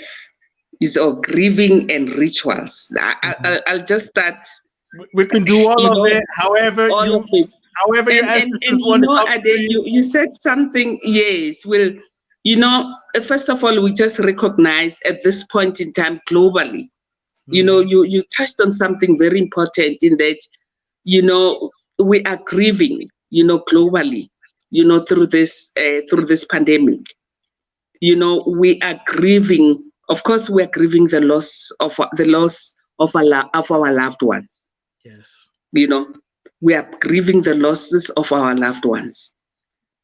Or grieving and rituals? I'll just start. We can do all of it, however all of it. However you and you know, you said something, yes. Well, you know, first of all, we just recognize at this point in time globally, you know, you touched on something very important in that, you know, we are grieving, you know, globally, you know, through this pandemic. You know, we are grieving. Of course, we are grieving the loss of our loved ones. Yes. You know, we are grieving the losses of our loved ones.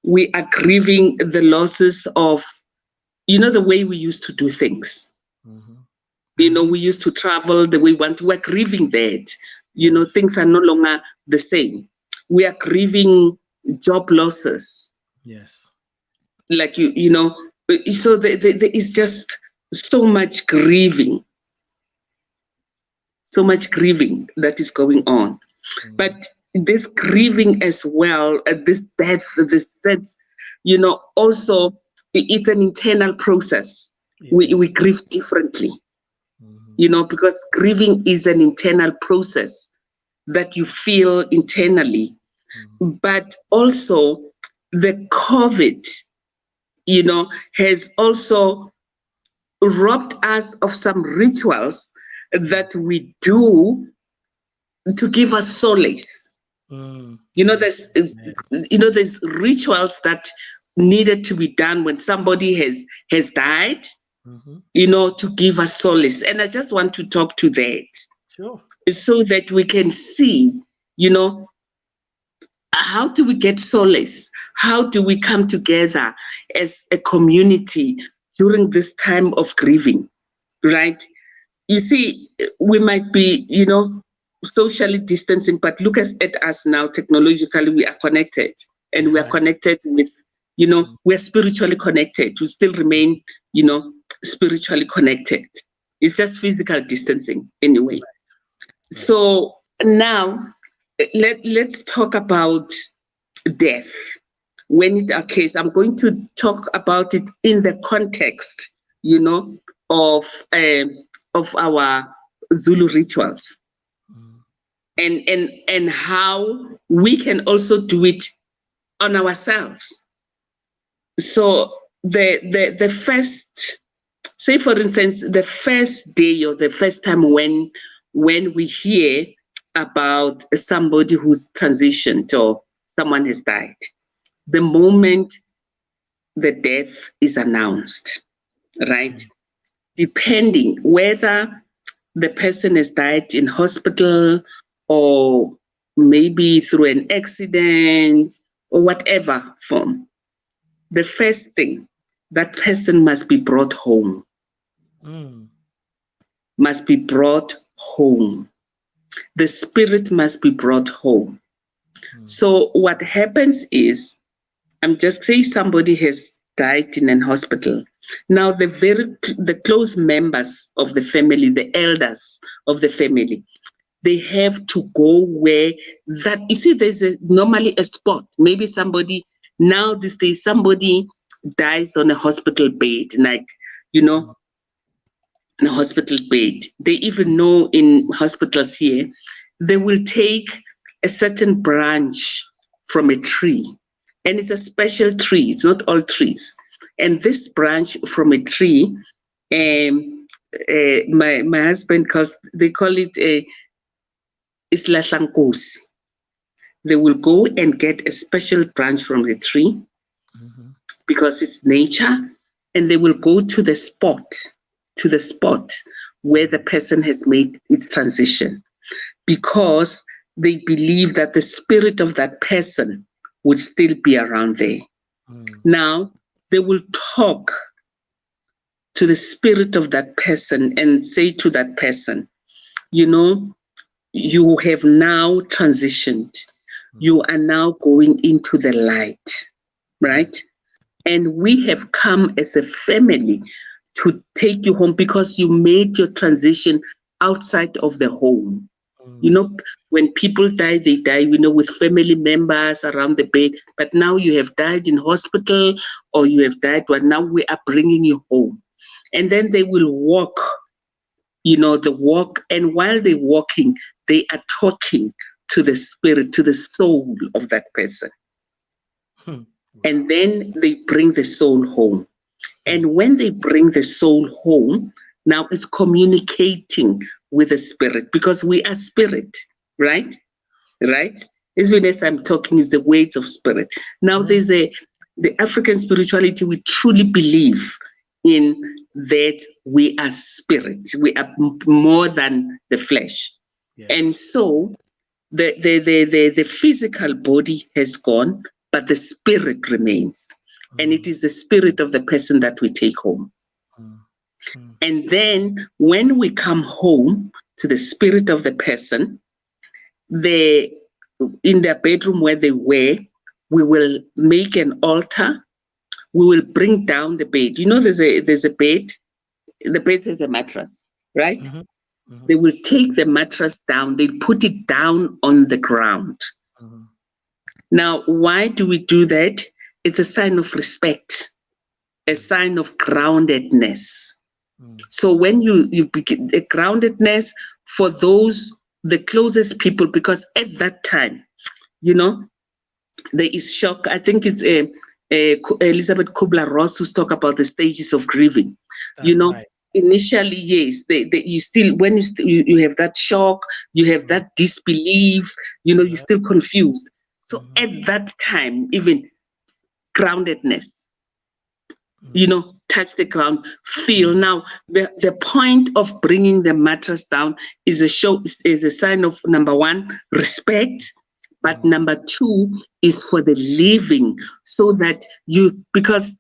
We are grieving the losses of, you know, the way we used to do things. You know, we used to travel the way we want. We're grieving that. You know, things are no longer the same. We are grieving job losses. Yes. Like, you know, so there is just so much grieving that is going on. But this grieving as well, this death, this sense, you know, also it's an internal process. We grieve differently, you know, because grieving is an internal process that you feel internally. But also the COVID, you know, has also robbed us of some rituals that we do to give us solace. You know, there's rituals that needed to be done when somebody has died, you know, to give us solace. And I just want to talk to that, so that we can see, you know, how do we get solace? How do we come together as a community during this time of grieving, right? You see, we might be, you know, socially distancing, but look at us now. Technologically, we are connected, and we are connected with, you know, we're spiritually connected. We still remain, you know, spiritually connected. It's just physical distancing anyway. So now let's talk about death. When it occurs, I'm going to talk about it in the context, you know, of our Zulu rituals, and how we can also do it on ourselves. So the first, say for instance, the first day or the first time when we hear about somebody who's transitioned or someone has died, the moment the death is announced, right? Depending whether the person has died in hospital or maybe through an accident or whatever form, the first thing, that person must be brought home. Must be brought home. The spirit must be brought home. So what happens is, I'm just saying somebody has died in an hospital. Now, the close members of the family, the elders of the family, they have to go where that, you see, there's normally a spot. Maybe somebody, now these days, somebody dies on a hospital bed, like, in a hospital bed. They even know in hospitals here, they will take a certain branch from a tree. And it's a special tree. It's not all trees. And this branch from a tree, my husband they call it Islahlankosi. They will go and get a special branch from the tree because it's nature, and they will go to the spot where the person has made its transition, because they believe that the spirit of that person would still be around there. Now, they will talk to the spirit of that person and say to that person, you have now transitioned. You are now going into the light, right? And we have come as a family to take you home because you made your transition outside of the home. When people die, they die, with family members around the bed. But now you have died in hospital, or you have died, but now we are bringing you home. And then they will walk, the walk. And while they're walking, they are talking to the spirit, to the soul of that person. And then they bring the soul home. And when they bring the soul home, now it's communicating with the spirit, because we are spirit, right? Even as I'm talking, is the words of spirit. Now there's the African spirituality, we truly believe in that we are spirit. We are more than the flesh. Yes. And so the physical body has gone, but the spirit remains. And it is the spirit of the person that we take home. And then when we come home to the spirit of the person, in their bedroom where they were, we will make an altar. We will bring down the bed. There's a bed. The bed has a mattress, right? They will take the mattress down. They put it down on the ground. Now, why do we do that? It's a sign of respect, a sign of groundedness. So when you begin a groundedness for those, the closest people, because at that time, there is shock. I think it's Elizabeth Kubler-Ross who's talk about the stages of grieving. Right. Initially, yes, you still, when you have that shock, you have that disbelief, you're still confused. So at that time, even groundedness, touch the ground, feel. Now, the point of bringing the mattress down is a sign of, number one, respect, but number two is for the living, so that because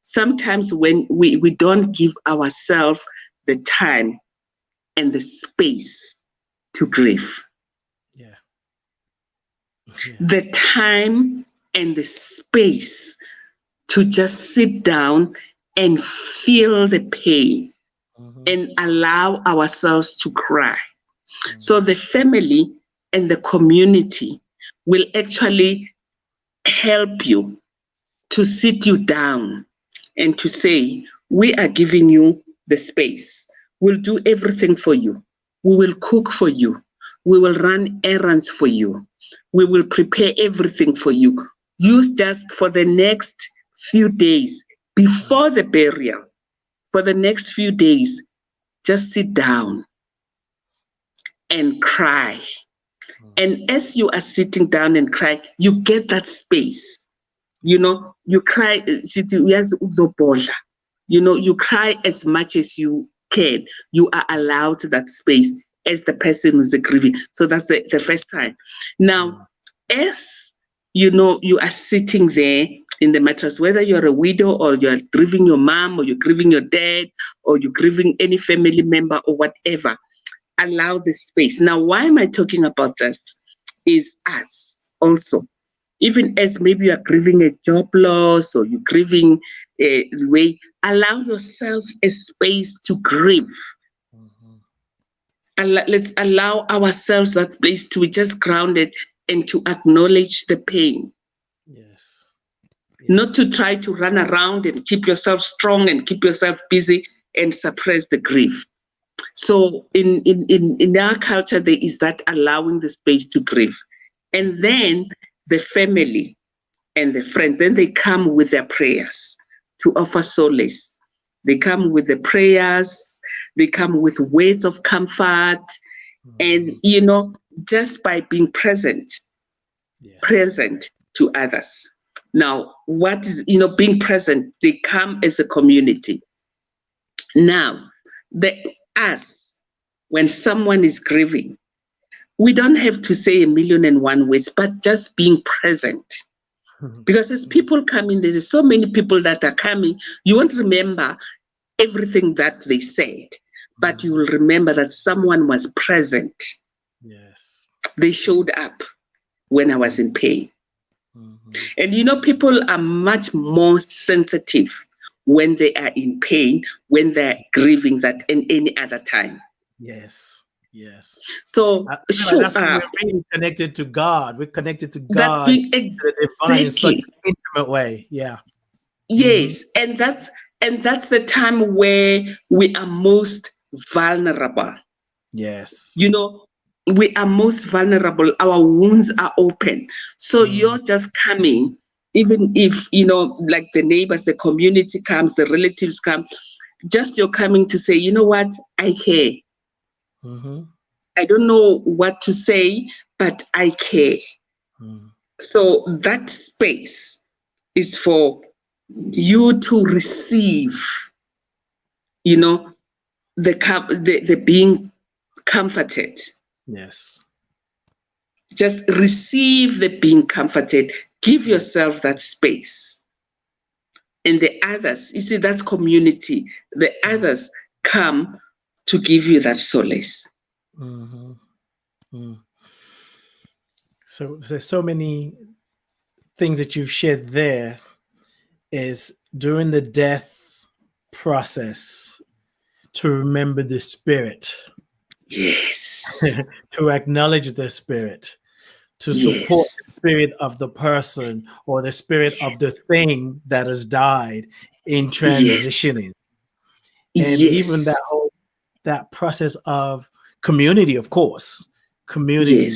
sometimes when we don't give ourselves the time and the space to grieve. The time and the space to just sit down and feel the pain and allow ourselves to cry. So the family and the community will actually help you to sit you down and to say, we are giving you the space. We'll do everything for you. We will cook for you. We will run errands for you. We will prepare everything for you. Use just for the next few days before the burial, for the next few days, just sit down and cry. And as you are sitting down and crying, you get that space. You cry, you cry as much as you can. You are allowed that space as the person who's grieving. So that's the first time. Now, as you are sitting there in the mattress, whether you're a widow or you're grieving your mom or you're grieving your dad or you're grieving any family member or whatever, allow the space. Now, why am I talking about this? Is us also. Even as maybe you are grieving a job loss or you're grieving way. Allow yourself a space to grieve. Let's allow ourselves that place to be just grounded and to acknowledge the pain. Yes. Not to try to run around and keep yourself strong and keep yourself busy and suppress the grief. So in our culture, there is that allowing the space to grieve. And then the family and the friends, then they come with their prayers to offer solace. They come with the prayers, they come with words of comfort. And, just by being present to others. Now, what is, being present, they come as a community. Now, when someone is grieving, we don't have to say 1,000,001 words, but just being present. Because as people come in, there's so many people that are coming, you won't remember everything that they said, but you will remember that someone was present. Yes. They showed up when I was in pain. And people are much more sensitive when they are in pain, when they're grieving, than in any other time. Yes. Yes. So that's when we're really connected to God. We're connected to God, to the divine in such an intimate way. Yeah. Yes, and that's the time where we are most vulnerable. Yes. We are most vulnerable. Our wounds are open. So you're just coming, even if, like the neighbors, the community comes, the relatives come, just you're coming to say, you know what, I care. I don't know what to say, but I care. So that space is for you to receive, the being comforted. Yes. Just receive the being comforted. Give yourself that space. And the others, you see, that's community. The others come to give you that solace. So there's so many things that you've shared there. Is during the death process to remember the spirit. Yes. To acknowledge the spirit, to support the spirit of the person or the spirit of the thing that has died in transitioning. And even that process of community, of course, community.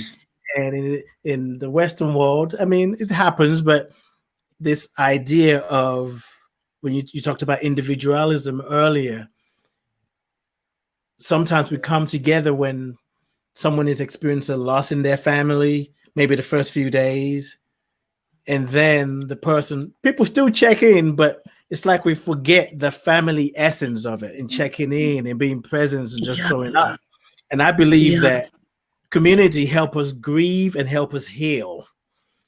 And in the Western world, I mean, it happens, but this idea of, when you talked about individualism earlier, sometimes we come together when someone is experiencing a loss in their family, maybe the first few days, and then people still check in, but it's like we forget the family essence of it and checking in and being present and just showing up. And I believe that community help us grieve and help us heal.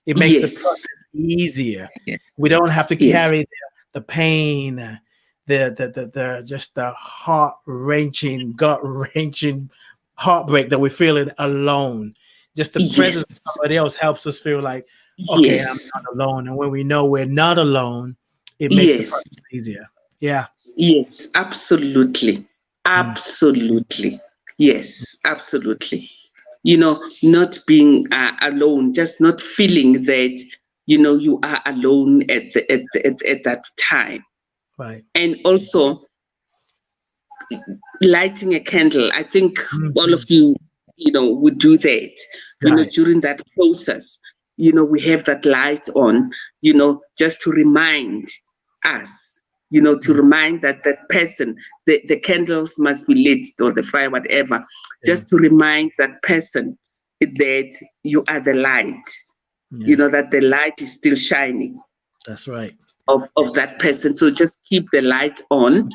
It makes the process easier. We don't have to carry the pain, the just the heart-wrenching, gut-wrenching heartbreak that we're feeling alone. Just the presence of somebody else helps us feel like, okay, I'm not alone. And when we know we're not alone, it makes the process easier. Yeah. Yes, absolutely. Absolutely. Yes, absolutely. Not being alone, just not feeling that, you are alone at that time. Right. And also lighting a candle. I think all of you, would do that, during that process. We have that light on, just to remind us, to remind that person, the candles must be lit, or the fire, whatever, just to remind that person that you are the light, that the light is still shining. That's right. Of that person. So just keep the light on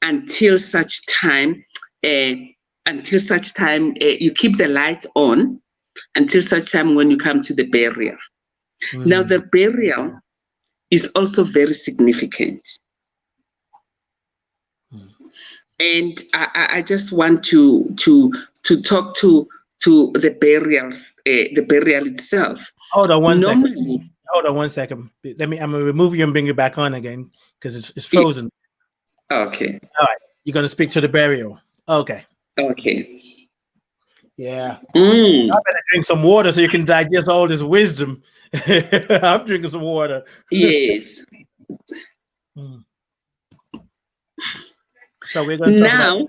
until such time, you keep the light on until such time when you come to the burial. Now, the burial is also very significant. And I just want to talk to the burial itself. Hold on one second. hold on 1 second. I'm gonna remove you and bring you back on again because it's frozen. Okay. All right. You're gonna speak to the burial. Okay. Okay. Yeah. I better drink some water so you can digest all this wisdom. I'm drinking some water. Yes. So we're going to now.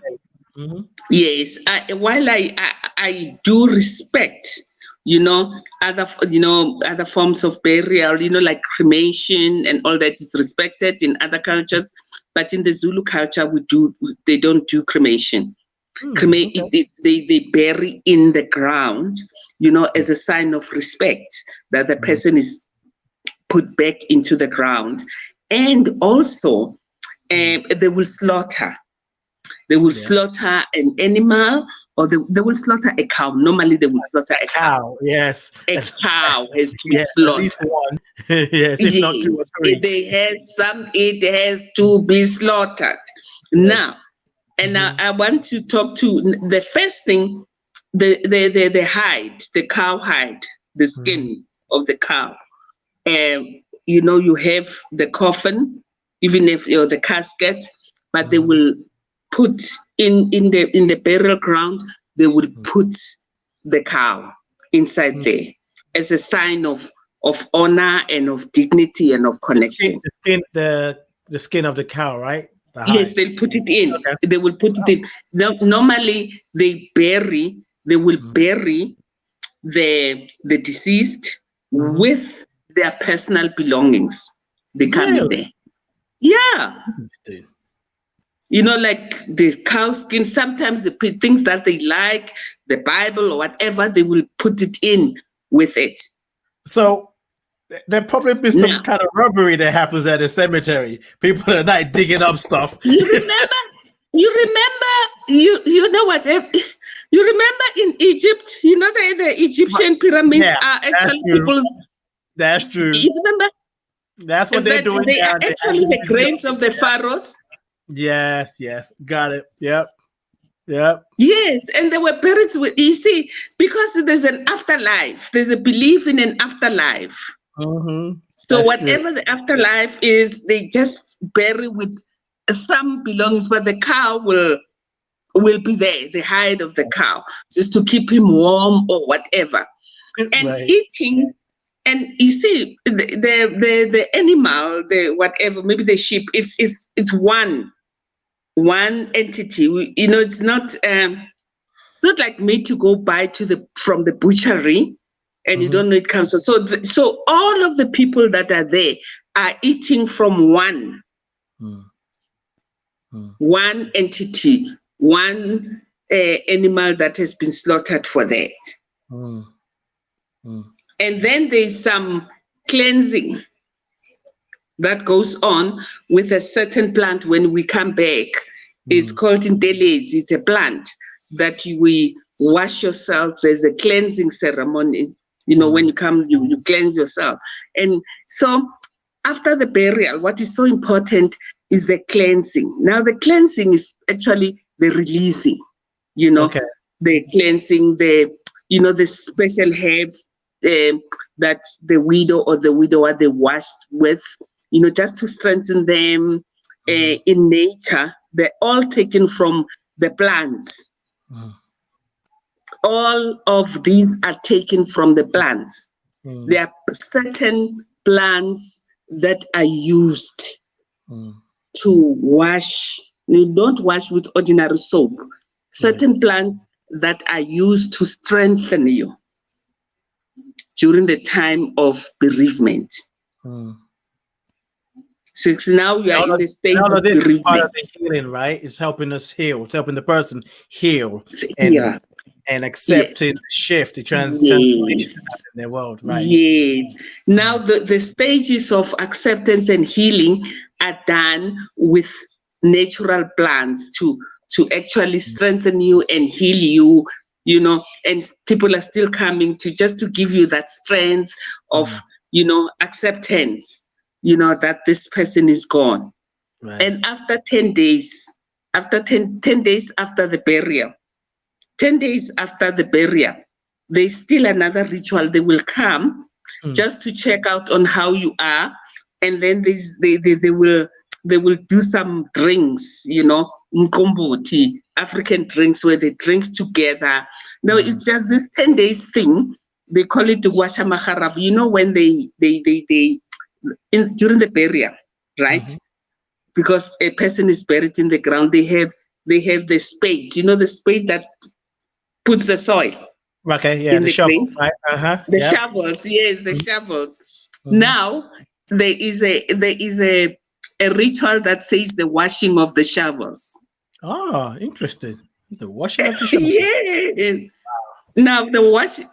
Yes. While I do respect, other forms of burial, like cremation and all that is respected in other cultures, but in the Zulu culture, they don't do cremation. They bury in the ground, as a sign of respect that the person is put back into the ground. And also, they will slaughter. They will slaughter an animal, or they will slaughter a cow. Normally, they will slaughter a cow. Yes. A cow has to be slaughtered. At least one. Yes, if not 2 or 3. It has to be slaughtered. Now, and I want to talk to the first thing, the hide, the cow hide, the skin of the cow. You have the coffin, even if the casket, but they will put in the burial ground. They will put the cow inside there as a sign of honor and of dignity and of connection. The skin of the cow, right? Yes, they'll put it in. Okay. They will put it in. Normally, they will bury the deceased with their personal belongings. They come in there. Yeah. Like the cow skin, sometimes the things that they like, the Bible or whatever, they will put it in with it. So there probably be some kind of robbery that happens at a cemetery. People are not digging up stuff. You remember, you know what? You remember in Egypt, the Egyptian pyramids are actually people's. That's true. You remember? That's what they're doing. They are actually the graves of the pharaohs. Yes. Got it. Yep. Yes, and they were buried with, because there's an afterlife. There's a belief in an afterlife. So whatever the afterlife is, they just bury with some belongings, but the cow will be there, the hide of the cow, just to keep him warm or whatever. And eating, and the animal, the whatever, maybe the sheep, it's one entity. It's not like meat to go buy from the butchery. And you don't know it comes. So all of the people that are there are eating from one entity, one animal that has been slaughtered for that. And then there's some cleansing that goes on with a certain plant when we come back. It's called intelesi. It's a plant that we wash yourself. There's a cleansing ceremony. When you come, you cleanse yourself. And so after the burial, what is so important is the cleansing. Now, the cleansing is actually the releasing, the cleansing, the special herbs that the widow or the widower, they wash with, just to strengthen them in nature. They're all taken from the plants. All of these are taken from the plants. There are certain plants that are used to wash. You don't wash with ordinary soap. Certain plants that are used to strengthen you during the time of bereavement. So now you are in the state of bereavement. Part of the healing, right? It's helping us heal. It's helping the person heal and accepting the shift, the transformation in their world, right? Yes. Now the stages of acceptance and healing are done with natural plants to actually strengthen you and heal you, and people are still coming to give you that strength of, acceptance, that this person is gone. Right. And after 10 days, after 10 days after the burial, 10 days after the burial, there's still another ritual. They will come just to check out on how you are. And then they will do some drinks, mqombothi, African drinks where they drink together. No, it's just this 10 days thing. They call it the Washa Maharav. When they during the burial, right? Because a person is buried in the ground, they have the spade, the spade that puts the soil. Okay, yeah, the shovel, right? The shovels, yes, the shovels. Now there is a ritual that says the washing of the shovels. Oh, interesting. The washing of the shovels. Yeah.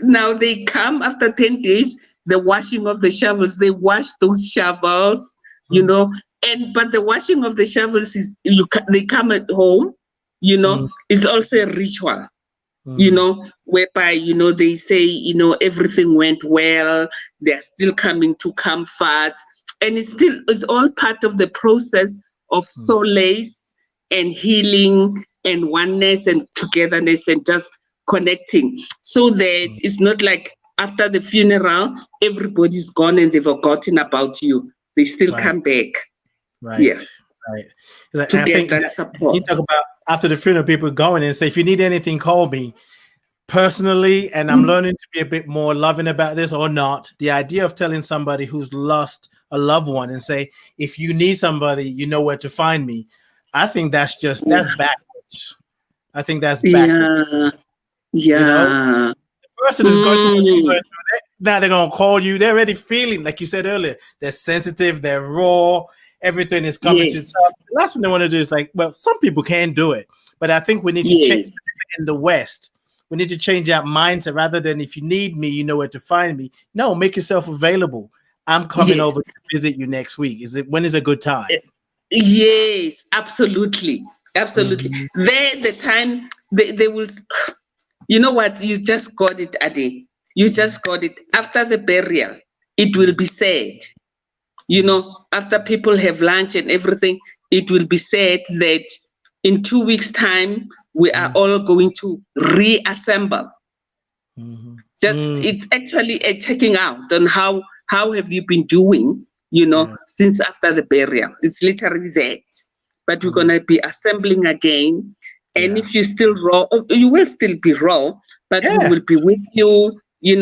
Now they come after 10 days, the washing of the shovels. They wash those shovels, but the washing of the shovels is they come at home, it's also a ritual. Whereby, they say, everything went well, they're still coming to comfort. And it's all part of the process of solace and healing and oneness and togetherness and just connecting. So that it's not like after the funeral, everybody's gone and they've forgotten about you. They still come back. Right. Yeah. Right. To get that support. You talk about after the funeral, people going and say, if you need anything, call me. Personally, and I'm learning to be a bit more loving about this or not, the idea of telling somebody who's lost a loved one and say, if you need somebody, you know where to find me. I think that's backwards. I think that's backwards. Yeah. The person is going through it. Now they're going to call you. They're already feeling, like you said earlier, they're sensitive, they're raw, everything is coming to top. The last thing they want to do is like, well, some people can do it, but I think we need to change in the West. We need to change that mindset rather than if you need me, you know where to find me. No, make yourself available. I'm coming over to visit you next week. When is a good time? Yes, absolutely. Absolutely. The time they will, you know what? You just got it, Ade. You just got it. After the burial, it will be said, after people have lunch and everything, it will be said that in 2 weeks' time, we are all going to reassemble. It's actually a checking out on how have you been doing, since after the burial. It's literally that. But we're gonna be assembling again. And if you're still raw, you will still be raw, but we will be with you, we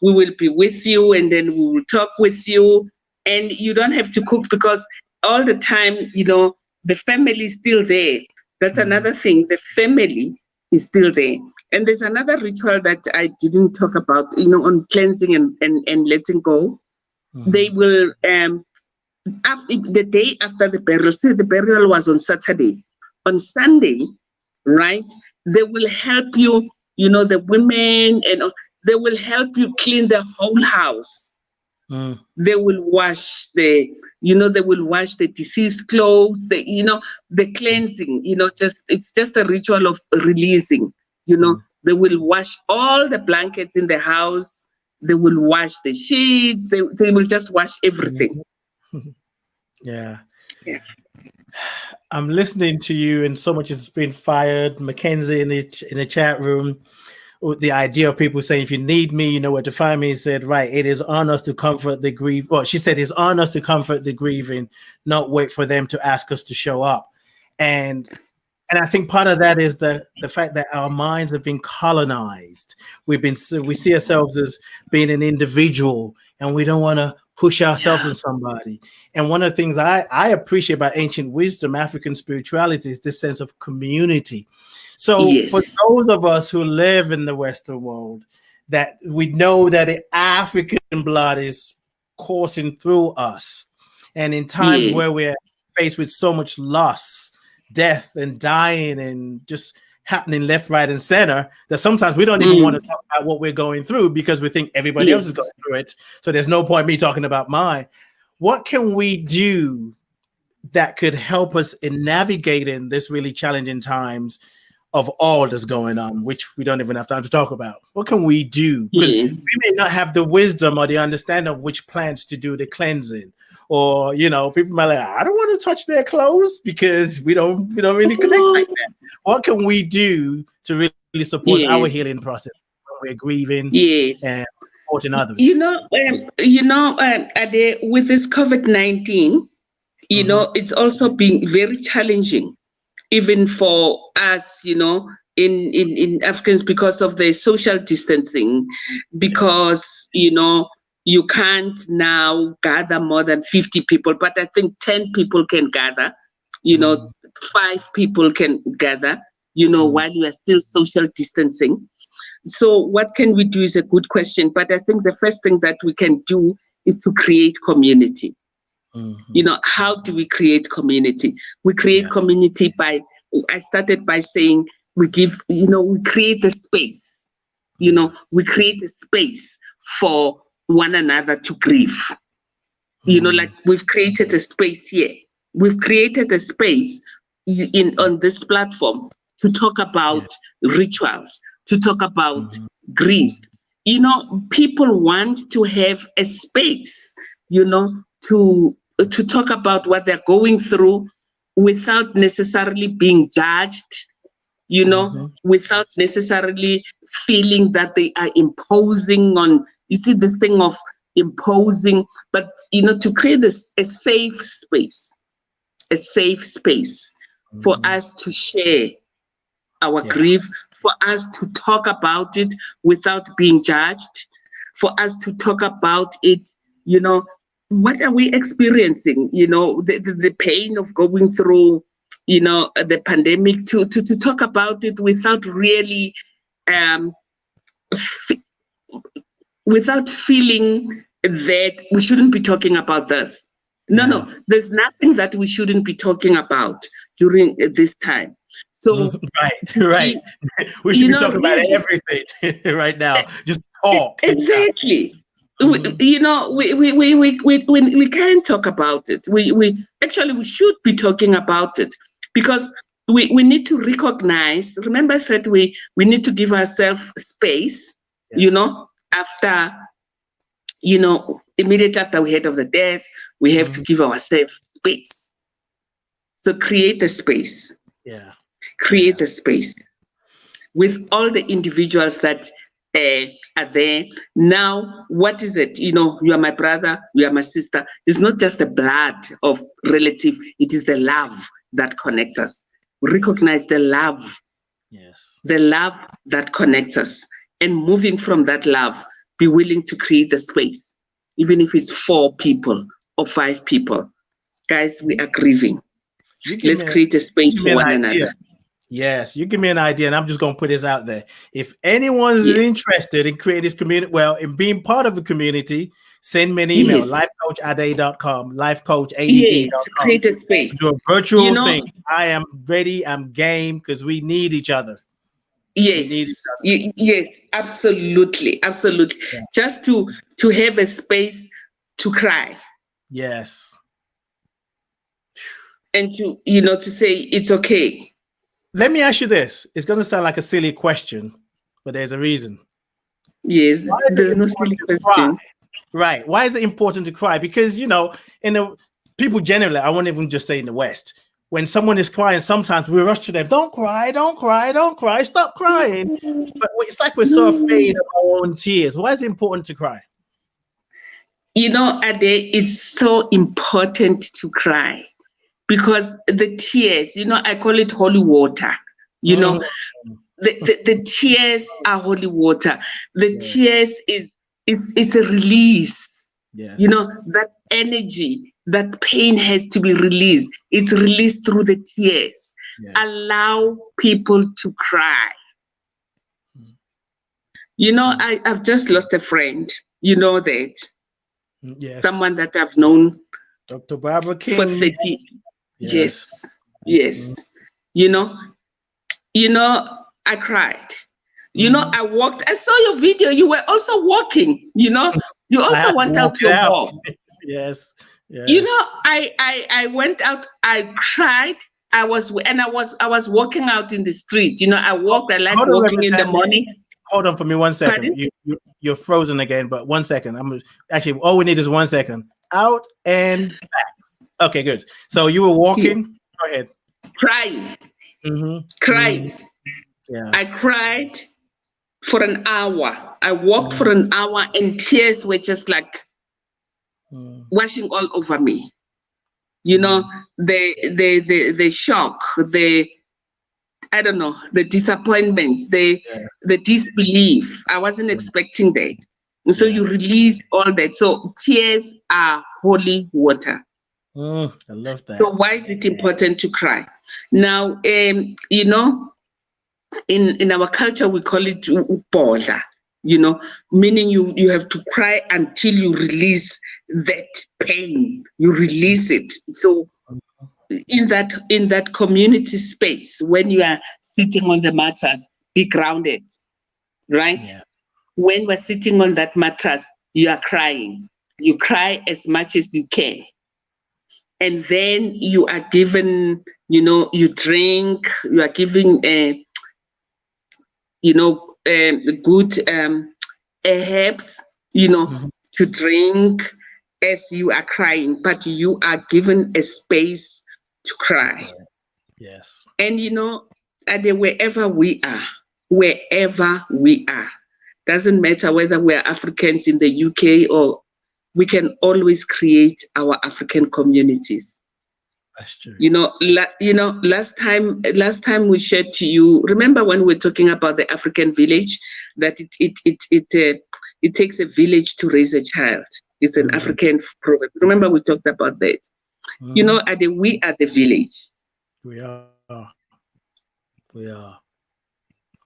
will be with you, and then we will talk with you. And you don't have to cook because all the time, the family is still there. That's another thing. The family is still there. And there's another ritual that I didn't talk about, on cleansing and letting go. They will, after the day after the burial, say the burial was on Saturday. On Sunday, right, they will help you, the women, and they will help you clean the whole house. They will wash they will wash the deceased clothes, the cleansing, it's just a ritual of releasing, they will wash all the blankets in the house, they will wash the sheets, they will just wash everything. Yeah. I'm listening to you and so much has been fired. Mackenzie in the chat room, the idea of people saying, if you need me, you know where to find me, said, right, it is on us to comfort the grief. Well, she said, it's on us to comfort the grieving, not wait for them to ask us to show up. And I think part of that is the fact that our minds have been colonized. We see ourselves as being an individual, and we don't want to push ourselves on somebody. And one of the things I appreciate about ancient wisdom, African spirituality, is this sense of community. So for those of us who live in the Western world, that we know that the African blood is coursing through us. And in times where we're faced with so much loss, death and dying and just happening left, right, and center, that sometimes we don't even want to talk about what we're going through because we think everybody else is going through it. So there's no point me talking about mine. What can we do that could help us in navigating this really challenging times of all that's going on, which we don't even have time to talk about? What can we do? Because we may not have the wisdom or the understanding of which plants to do the cleansing. Or, people might I don't want to touch their clothes because we don't really connect like that. What can we do to really support our healing process when we're grieving? Yes. And supporting others. With this COVID-19, it's also been very challenging, even for us, in Africans, because of the social distancing, because, you can't now gather more than 50 people, but I think 10 people can gather, 5 people can gather, while you are still social distancing. So what can we do is a good question, but I think the first thing that we can do is to create community. How do we create community? We create community I started by saying we create a space, we create a space for one another to grieve. Like we've created a space here. We've created a space on this platform to talk about rituals, to talk about griefs. People want to have a space, to talk about what they're going through without necessarily being judged, without necessarily feeling that they are imposing on, this thing of imposing, but, to create a safe space for us to share our grief, for us to talk about it without being judged, for us to talk about it, what are we experiencing, the pain of going through, the pandemic, to talk about it without really, without feeling that we shouldn't be talking about this. No, there's nothing that we shouldn't be talking about during this time. So right. We should be talking about everything right now. Just talk. Exactly. We can't talk about it. We should be talking about it, because we need to recognize. Remember, I said we need to give ourselves space. After, immediately after we heard of the death, we have to give ourselves space. So create a space. Create a space with all the individuals that are there. Now, what is it? You are my brother, you are my sister. It's not just the blood of relative, it is the love that connects us. We recognize the love. The love that connects us. And moving from that love, be willing to create a space, even if it's 4 people or 5 people. Guys, we are grieving. Let's create a space for one another. Yes, you give me an idea, and I'm just going to put this out there. If anyone's interested in creating this community, in being part of the community, send me an email, lifecoachade.com, lifecoachade.com. Create a space. Do a virtual thing. I am ready. I'm game, because we need each other. Yes, absolutely. Yeah. Just to have a space to cry. Yes. And to say it's okay. Let me ask you this. It's going to sound like a silly question, but there's a reason. Yes, there's no silly question. Right. Why is it important to cry? Because, people generally, I won't even just say in the West, when someone is crying, sometimes we rush to them. Don't cry, stop crying. But it's like we're so afraid of our own tears. Why is it important to cry? Ade, it's so important to cry. Because the tears, I call it holy water. The tears are holy water. The tears is a release. Yes. That energy, that pain has to be released. It's released through the tears. Yes. Allow people to cry. I've just lost a friend. That. Yes. Someone that I've known. Dr. Barbara King. For 30. Yes. I cried. I walked. I saw your video. You were also walking. You also went out to walk. Yes. I went out. I cried. I was walking out in the street. I walked. I like walking in the morning. Hold on for me 1 second. You're frozen again, but 1 second. All we need is 1 second. Out and back. Okay, good. So you were walking. Go ahead. Crying. Crying. Yeah. I cried for an hour. I walked for an hour, and tears were just like washing all over me. You know, the shock, I don't know, the disappointment, the disbelief. I wasn't expecting that. And so you release all that. So tears are holy water. I love that. So why is it important to cry? Now, you know, in our culture, we call it upola, you know, meaning you have to cry until you release that pain. You release it. So in that community space, when you are sitting on the mattress, be grounded, right? Yeah. When we're sitting on that mattress, you are crying. You cry as much as you can. And then you are given, you know, you drink, you are given, you know, good herbs, you know, to drink as you are crying, but you are given a space to cry. Yes. And, you know, wherever we are, doesn't matter whether we're Africans in the UK or we can always create our African communities. That's true. You know, last time we shared to you, remember when we were talking about the African village, that it takes a village to raise a child. It's an African proverb. Remember we talked about that. You know, we are the village. We are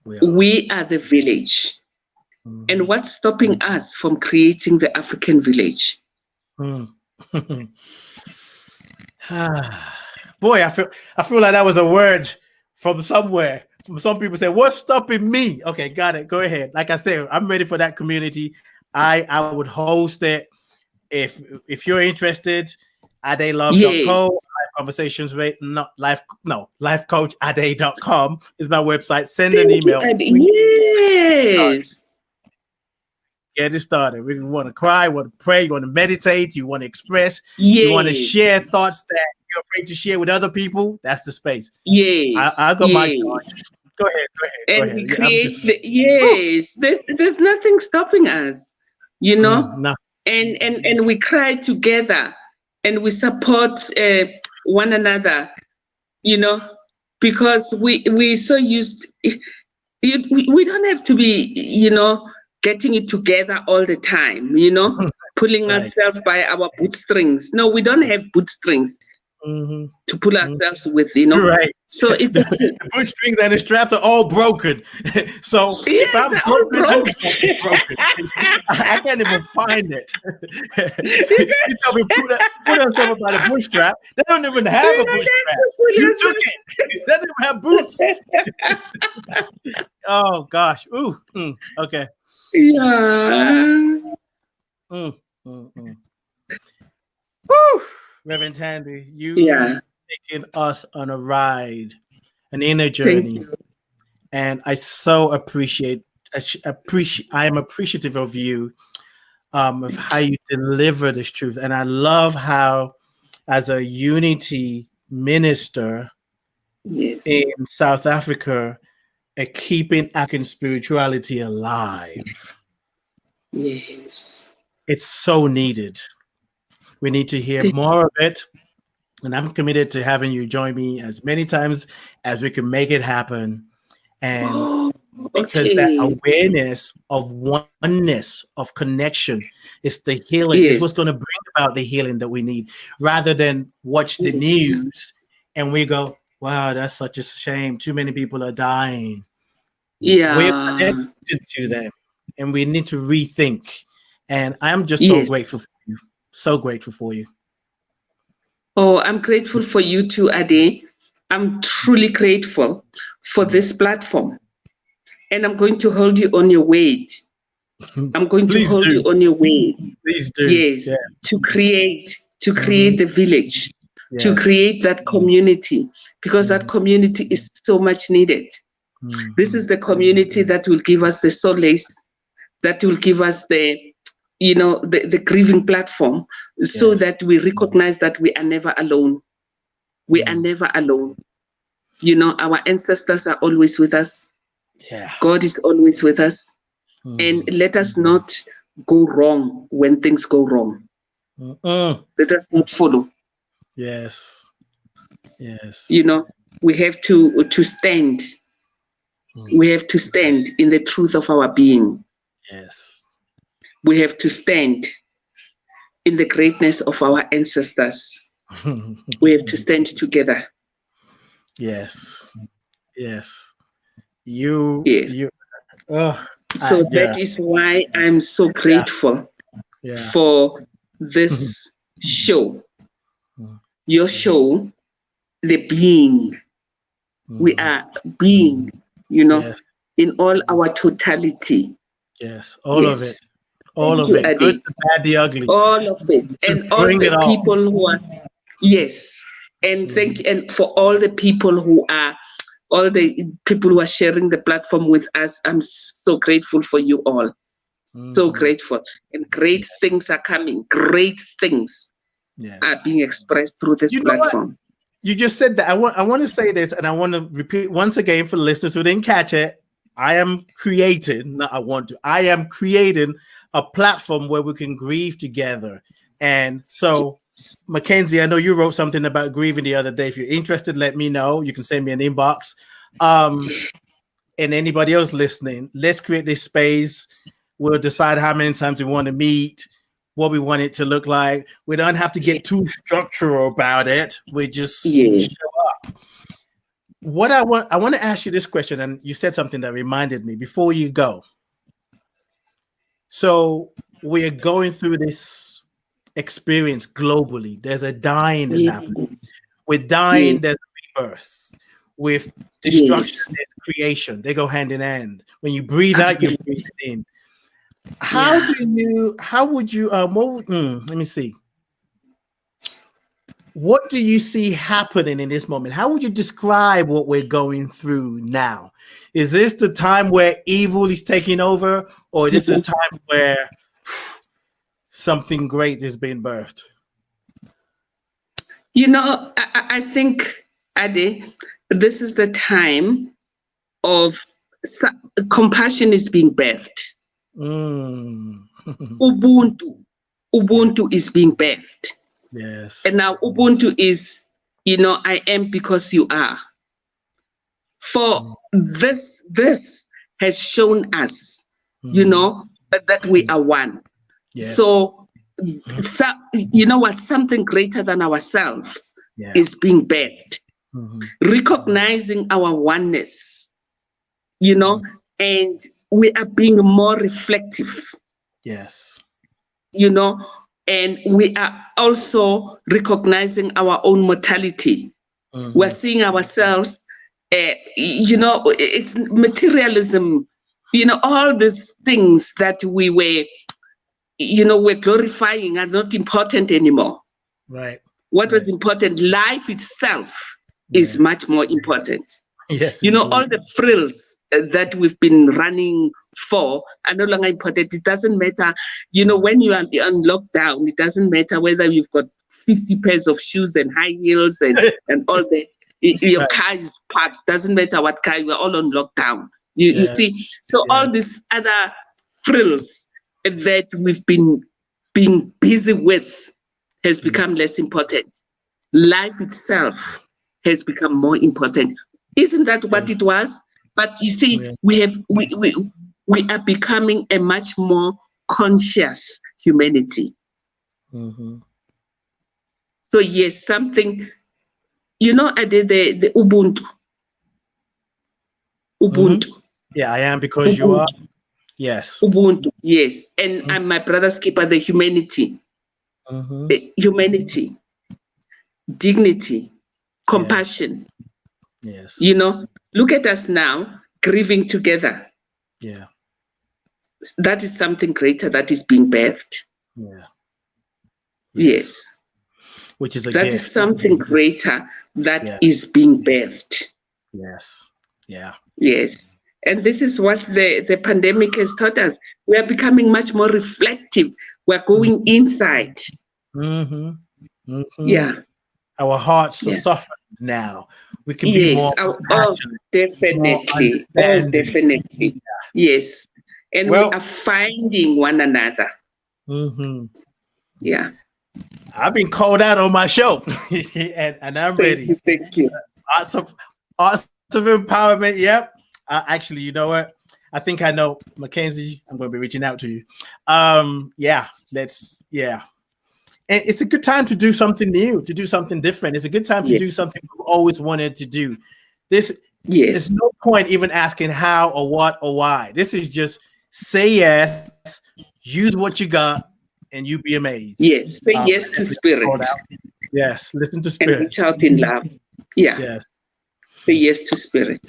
the village. And what's stopping us from creating the African village? Boy, I feel like that was a word from somewhere. From some people say, "What's stopping me?" Okay, got it. Go ahead. Like I said, I'm ready for that community. I would host it if you're interested. adelove.co. Life conversations rate lifecoachade.com is my website. Send an email. Yes. Get it started. We want to cry, want to pray, you want to meditate, you want to express, you want to share thoughts that you're afraid to share with other people. That's the space. Yes. I got my thoughts. Go ahead. And we create there's nothing stopping us, you know. No. And we cry together and we support one another, you know, because we so used we don't have to be, you know, getting it together all the time, you know, pulling ourselves by our bootstrings. No, we don't have bootstrings to pull ourselves with, you know. Right. So it's the bootstrings and the straps are all broken. So if I'm broken, I'm broken. I can't even find it. You tell me put on something by the bootstrap. They don't even have a bootstrap. You took it. They don't even have boots. Oh gosh. Ooh. Okay. Yeah. Woo. Reverend Thandi, you taking us on a ride, an inner journey, and I so appreciate. I am appreciative of you, of how you deliver this truth, and I love how, as a unity minister in South Africa, keeping African spirituality alive. Yes, it's so needed. We need to hear more of it. And I'm committed to having you join me as many times as we can make it happen. And because that awareness of oneness, of connection, is the healing. It's what's going to bring about the healing that we need, rather than watch the news and we go, wow, that's such a shame. Too many people are dying. Yeah. We're connected to them and we need to rethink. And I'm just so grateful for you. So grateful for you. Oh, I'm grateful for you too, Ade. I'm truly grateful for this platform. And I'm going to hold you on your weight. I'm going to hold you on your weight. Please do. Yes. Yeah. To create the village, to create that community, because that community is so much needed. This is the community that will give us the solace, that will give us the grieving platform, so that we recognize that we are never alone. We are never alone. You know, our ancestors are always with us. Yeah. God is always with us. And let us not go wrong when things go wrong. Let us not follow. Yes. Yes. You know, we have to stand. We have to stand in the truth of our being. Yes. We have to stand in the greatness of our ancestors. We have to stand together. Yes. Yes. You. Yes. You. So that is why I'm so grateful for this show. Your show, the being. We are being, you know, in all our totality. Yes. All of it. All Thank of you, it. Ade. Good, the bad, the ugly. All of it. And all bring it the all. people who are, yes. And thank you. And for all the people who are, all the people who are sharing the platform with us, I'm so grateful for you all. So grateful. And great things are coming. Great things are being expressed through this platform. You just said that. I want to say this, and I want to repeat once again for listeners who didn't catch it. I am creating a platform where we can grieve together. And so, Mackenzie, I know you wrote something about grieving the other day. If you're interested, let me know. You can send me an inbox. And anybody else listening, let's create this space. We'll decide how many times we want to meet, what we want it to look like. We don't have to get too structural about it. We just show up. What I want to ask you this question, and you said something that reminded me before you go. So we are going through this experience globally. There's a dying that's happening. With dying, there's a rebirth. With destruction, there's creation. They go hand in hand. When you breathe out, you're breathing in. How would you let me see. What do you see happening in this moment? How would you describe what we're going through now? Is this the time where evil is taking over, or this is a time where something great is being birthed? You know, I think, Ade, this is the time of compassion is being birthed. Ubuntu is being birthed. Yes. And now Ubuntu is, you know, I am because you are. For this has shown us, you know, that we are one. Yes. So, you know what, something greater than ourselves is being birthed. Recognizing our oneness, you know, and we are being more reflective. Yes. You know, and we are also recognizing our own mortality. We're seeing ourselves, you know, it's materialism, you know, all these things that we were, you know, we're glorifying are not important anymore. Right. What was important, life itself is much more important. Yes. You know, all the frills that we've been running for are no longer important. It doesn't matter, you know, when you are on lockdown, it doesn't matter whether you've got 50 pairs of shoes and high heels and all that. Your car is parked, doesn't matter what car, we're all on lockdown. You see, so all these other frills that we've been being busy with has become less important. Life itself has become more important. Isn't that what it was? But you see, we are becoming a much more conscious humanity. So yes, something, you know, I did the Ubuntu. Yeah, I am because you are. Yes. Ubuntu, yes. And I'm my brother's keeper, the humanity. Humanity, dignity, compassion. Yes. You know, look at us now, grieving together. Yeah. That is something greater that is being birthed. Yeah. Yes. Which is a that gift. is something greater that is being birthed. Yes. Yeah. Yes. And this is what the pandemic has taught us. We are becoming much more reflective. We're going inside. Yeah. Yeah. Our hearts are softened. now. We can be more compassionate, definitely. more Definitely. Yes. And we are finding one another. Mm-hmm. Yeah. I've been called out on my show, and I'm ready. Thank you. Arts of empowerment. Yep. Actually, you know what? I think I know, Mackenzie. I'm going to be reaching out to you. And it's a good time to do something new, to do something different. It's a good time to do something we always wanted to do. There's no point even asking how or what or why. This is just say yes, use what you got, and you be amazed. Yes, say yes to spirit. Yes, listen to spirit. And reach out in love. Yeah. Yes. Say yes to spirit.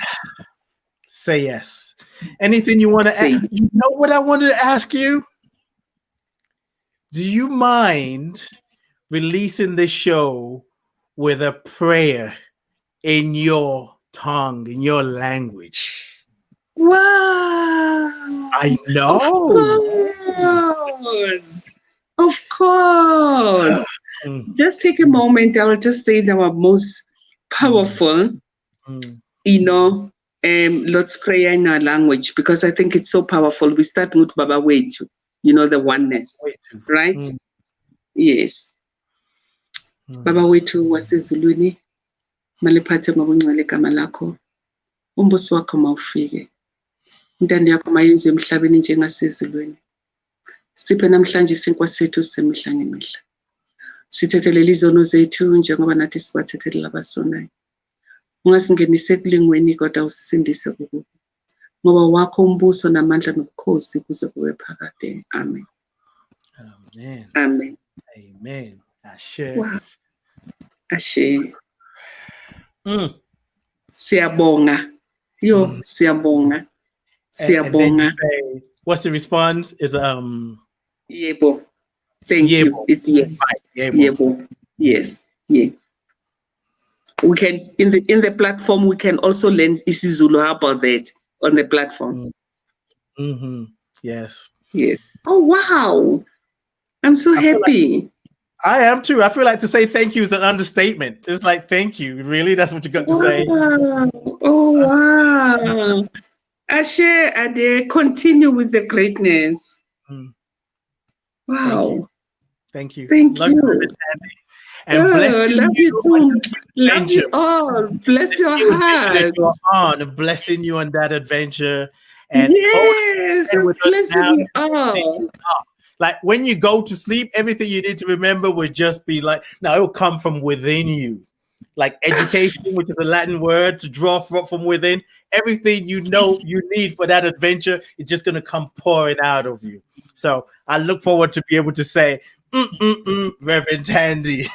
Say yes. Anything you want to ask? You know what I wanted to ask you? Do you mind releasing the show with a prayer in your tongue, in your language? Wow. I know. Of course. Just take a moment. I will just say our most powerful, Lord's Prayer in our language, because I think it's so powerful. We start with Baba Wetu, the oneness, right? Yes. Baba Wetu wasezulwini, maliphathe ngobungcwele igama lakho, umbuso wakho mawufike, intando yakho mayenziwe emhlabeni njengasezulwini. Siphe namhlanje isinkwa sethu semihla ngemihla. Sithethelele izono zethu njengoba nathi sibathethelela abasonayo. Ungasingenise ekulingweni kodwa usisindise kukubi. Ngoba wakho umbuso namandla nobukhosi kuze kube phakade. Amen. Amen. Amen. Amen. Ashe. Wow. Ashe. Siyabonga. Siyabonga. Siyabonga. What's the response? Is Yebo. Thank you. It's yes. Yebo. Yes. Yeah. We can in the platform we can also learn isiZulu. How about that on the platform? Yes. Yes. Oh wow. I'm so happy. I am too. I feel like to say thank you is an understatement. It's like thank you. Really? That's what you got to say. Oh wow. Ashe Ade, continue with the greatness. Wow. Thank you. Thank you. And love you too. Love you all. Bless your heart. Blessing you on that adventure. And blessing you all. Like when you go to sleep, everything you need to remember will just be like, now it will come from within you. Like education, which is a Latin word to draw from within. Everything you know you need for that adventure is just going to come pouring out of you. So I look forward to be able to say, Reverend Thandi.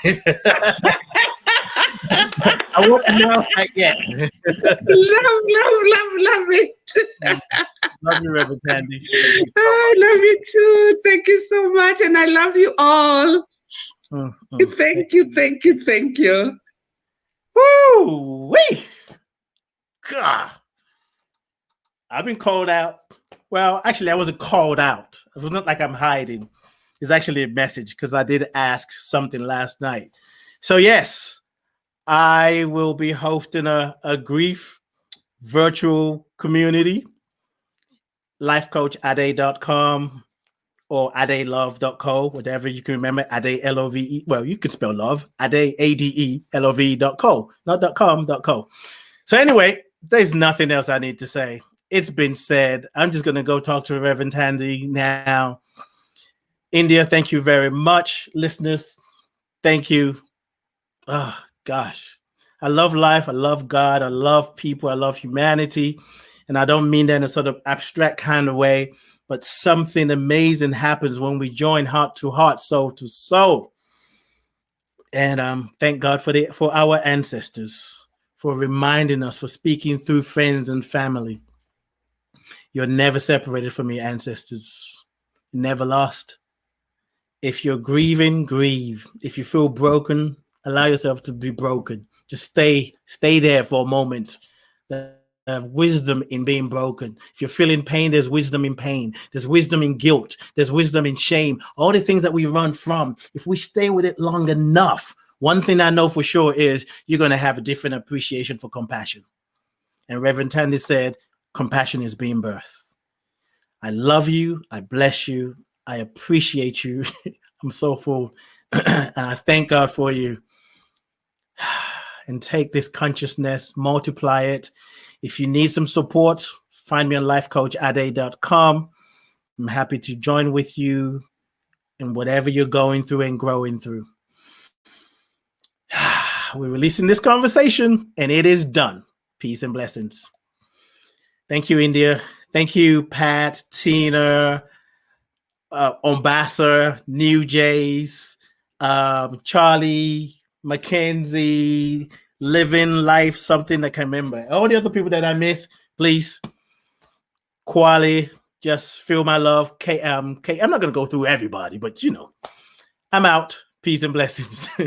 I won't announce that yet. Love it. Love you, Reverend Thandi. I love you too. Thank you so much. And I love you all. Thank you. Woo-wee. God. I've been called out. Well, actually, I wasn't called out. It was not like I'm hiding. It's actually a message because I did ask something last night. So yes, I will be hosting a grief virtual community. Lifecoachade.com or adelove.co, whatever you can remember. Ade, L-O-V-E. Well, you can spell love. Ade, A-D-E-L-O-V.co, not .com, .co. So anyway, there's nothing else I need to say. It's been said. I'm just going to go talk to Reverend Thandi now. India, thank you very much. Listeners, thank you. Oh, gosh. I love life. I love God. I love people. I love humanity. And I don't mean that in a sort of abstract kind of way, but something amazing happens when we join heart to heart, soul to soul. And thank God for our ancestors, for reminding us, for speaking through friends and family. You're never separated from your ancestors. Never lost. If you're grieving, grieve. If you feel broken, allow yourself to be broken. Just stay there for a moment. There's wisdom in being broken. If you're feeling pain, there's wisdom in pain. There's wisdom in guilt. There's wisdom in shame. All the things that we run from, if we stay with it long enough, One thing I know for sure is you're going to have a different appreciation for compassion. And Reverend Thandi said, compassion is being birthed. I love you. I bless you. I appreciate you. I'm so full. And I thank God for you. And take this consciousness, multiply it. If you need some support, find me on lifecoachade.com. I'm happy to join with you in whatever you're going through and growing through. We're releasing this conversation and it is done. Peace and blessings. Thank you, India. Thank you, Pat, Tina, Ambassador, New Jays, Charlie, Mackenzie, Living Life, something I can remember. All the other people that I miss, please, Kwali, just feel my love. I'm not going to go through everybody, but I'm out. Peace and blessings.